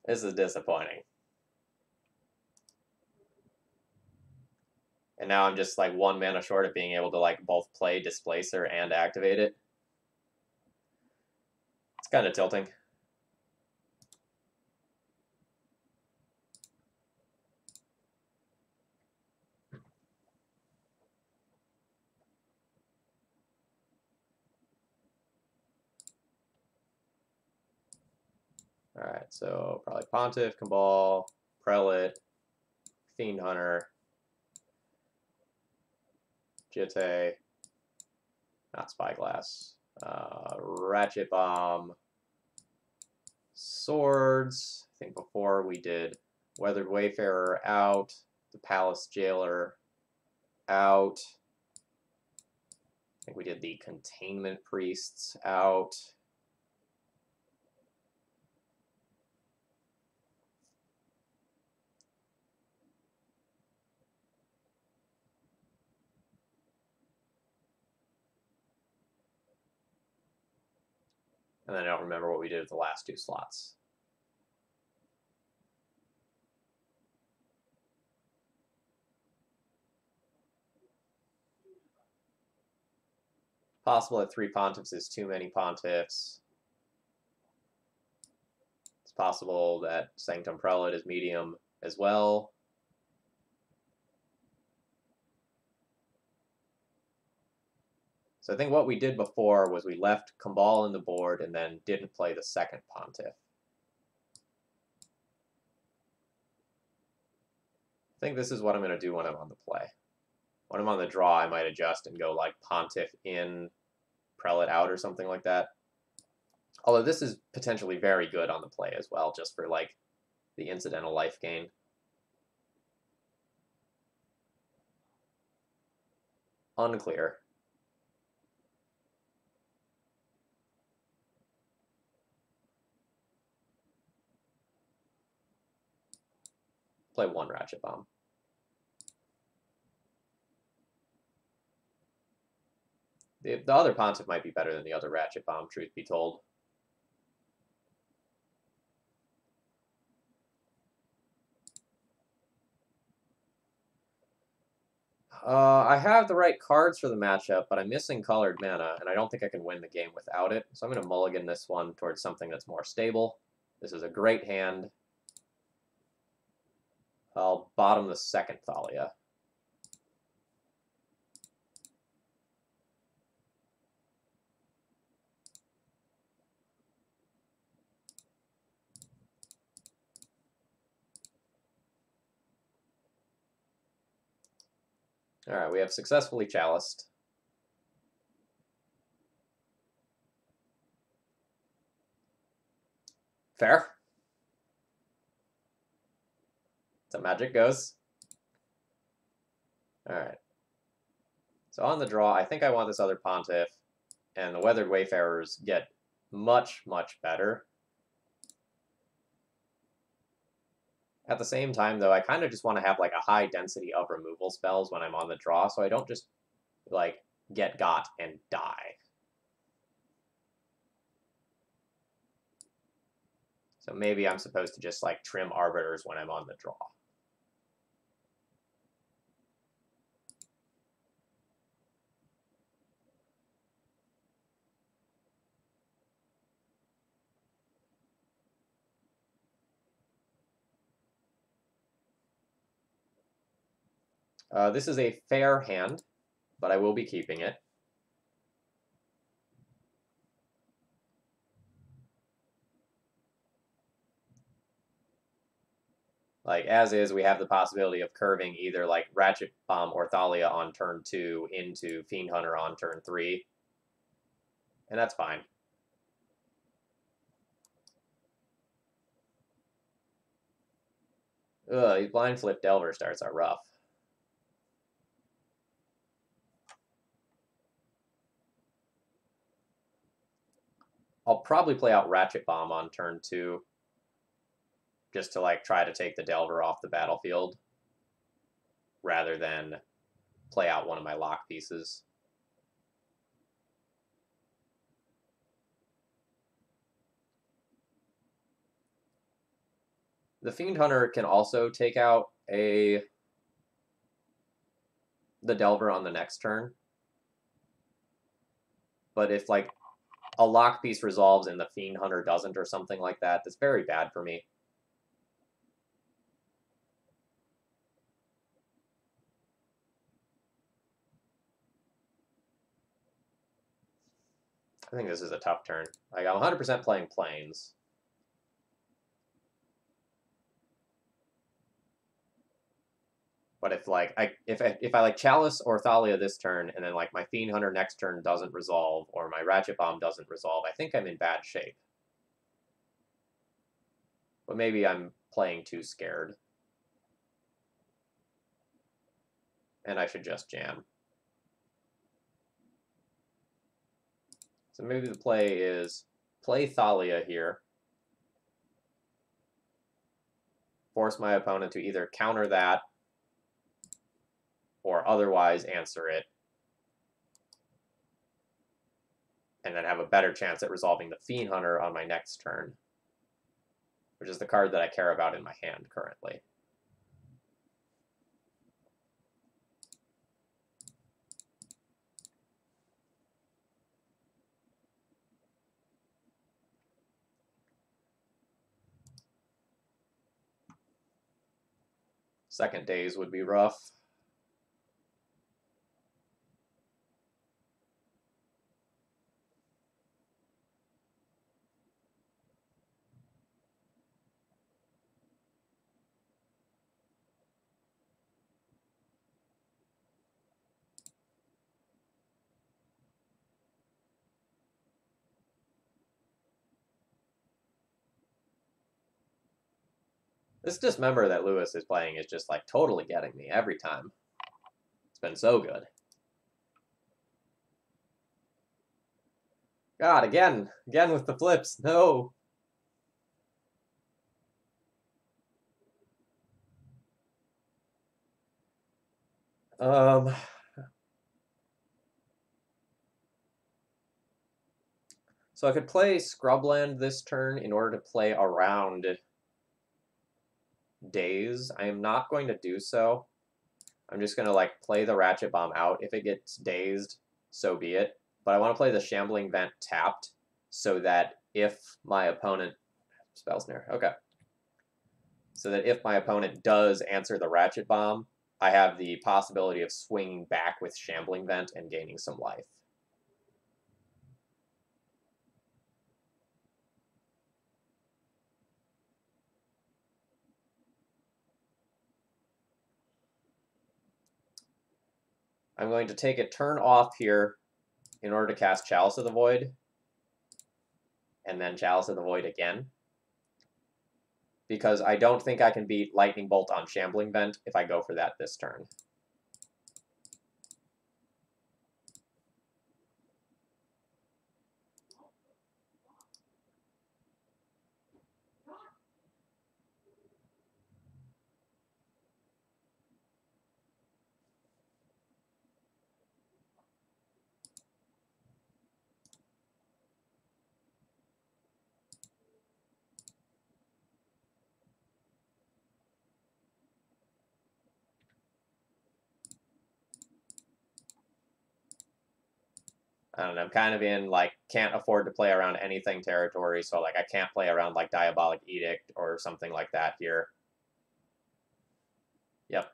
This is disappointing. And now I'm just like 1 mana short of being able to like both play Displacer and activate it. It's kind of tilting. All right, so probably Pontiff, Cabal, Prelate, Fiend Hunter, Jitte, not Spyglass, Ratchet Bomb, Swords. I think before we did Weathered Wayfarer out, the Palace Jailer out. I think we did the Containment Priests out. And then I don't remember what we did with the last 2 slots. Possible that 3 Pontiffs is too many Pontiffs. It's possible that Sanctum Prelate is medium as well. So I think what we did before was we left Cabal in the board and then didn't play the second Pontiff. I think this is what I'm going to do when I'm on the play. When I'm on the draw, I might adjust and go like Pontiff in, Prelate out, or something like that. Although this is potentially very good on the play as well, just for like the incidental life gain. Unclear. Play 1 Ratchet Bomb. The other Pontiff might be better than the other Ratchet Bomb, truth be told. I have the right cards for the matchup, but I'm missing colored mana, and I don't think I can win the game without it. So I'm going to mulligan this one towards something that's more stable. This is a great hand. I'll bottom the second Thalia. All right, we have successfully chaliced. Fair. So magic goes. Alright. So on the draw, I think I want this other Pontiff, and the Weathered Wayfarers get much, much better. At the same time, though, I kind of just want to have like a high density of removal spells when I'm on the draw, so I don't just like get got and die. So maybe I'm supposed to just like trim Arbiters when I'm on the draw. This is a fair hand, but I will be keeping it. Like, as is, we have the possibility of curving either, like, Ratchet Bomb or Thalia on turn 2 into Fiend Hunter on turn 3. And that's fine. Ugh, these Blind Flip Delver starts are rough. I'll probably play out Ratchet Bomb on turn 2, just to, like, try to take the Delver off the battlefield, rather than play out one of my lock pieces. The Fiend Hunter can also take out the Delver on the next turn. But if, like, a lock piece resolves and the Fiend Hunter doesn't or something like that, that's very bad for me. I think this is a tough turn. Like, I'm 100% playing Plains. But if like if I like Chalice or Thalia this turn, and then like my Fiend Hunter next turn doesn't resolve, or my Ratchet Bomb doesn't resolve, I think I'm in bad shape. But maybe I'm playing too scared. And I should just jam. So maybe the play is play Thalia here. Force my opponent to either counter that or otherwise answer it. And then have a better chance at resolving the Fiend Hunter on my next turn, which is the card that I care about in my hand currently. Second days would be rough. This Dismember that Lewis is playing is just like totally getting me every time. It's been so good. God, again with the flips. No. So I could play Scrubland this turn in order to play around Daze. I am not going to do so. I'm just going to like play the Ratchet Bomb out. If it gets dazed, so be it. But I want to play the Shambling Vent tapped so that if my opponent... Spell Snare, okay. So that if my opponent does answer the Ratchet Bomb, I have the possibility of swinging back with Shambling Vent and gaining some life. I'm going to take a turn off here in order to cast Chalice of the Void, and then Chalice of the Void again. because I don't think I can beat Lightning Bolt on Shambling Vent if I go for that this turn. I don't know, I'm kind of in, like, can't afford to play around anything territory, so, like, I can't play around, like, Diabolic Edict or something like that here. Yep.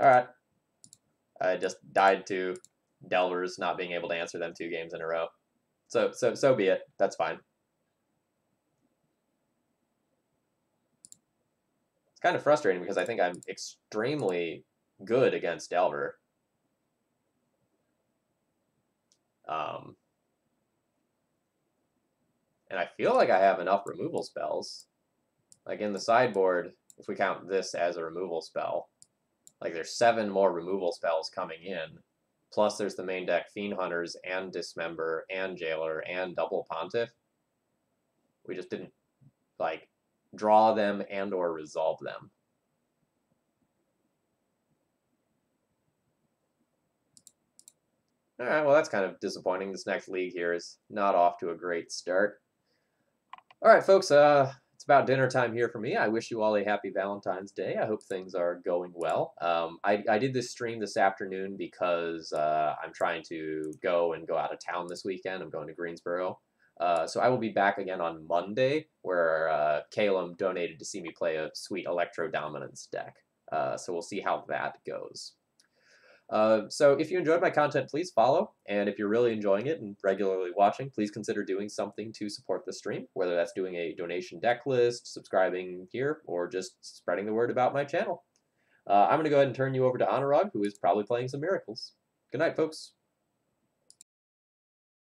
Alright. I just died to Delvers not being able to answer them 2 games in a row. So be it. That's fine. It's kind of frustrating because I think I'm extremely good against Delver. And I feel like I have enough removal spells. Like in the sideboard, if we count this as a removal spell, like there's 7 more removal spells coming in. Plus there's the main deck Fiend Hunters and Dismember and Jailer and Double Pontiff. We just didn't, like, draw them and or resolve them. All right, well, that's kind of disappointing. This next league here is not off to a great start. All right, folks, it's about dinner time here for me. I wish you all a happy Valentine's Day. I hope things are going well. I did this stream this afternoon because I'm trying to go out of town this weekend. I'm going to Greensboro. So I will be back again on Monday, where Calum donated to see me play a sweet Electro Dominance deck. So we'll see how that goes. So if you enjoyed my content, please follow. And if you're really enjoying it and regularly watching, please consider doing something to support the stream, whether that's doing a donation deck list, subscribing here, or just spreading the word about my channel. I'm going to go ahead and turn you over to Anurag, who is probably playing some Miracles. Good night, folks.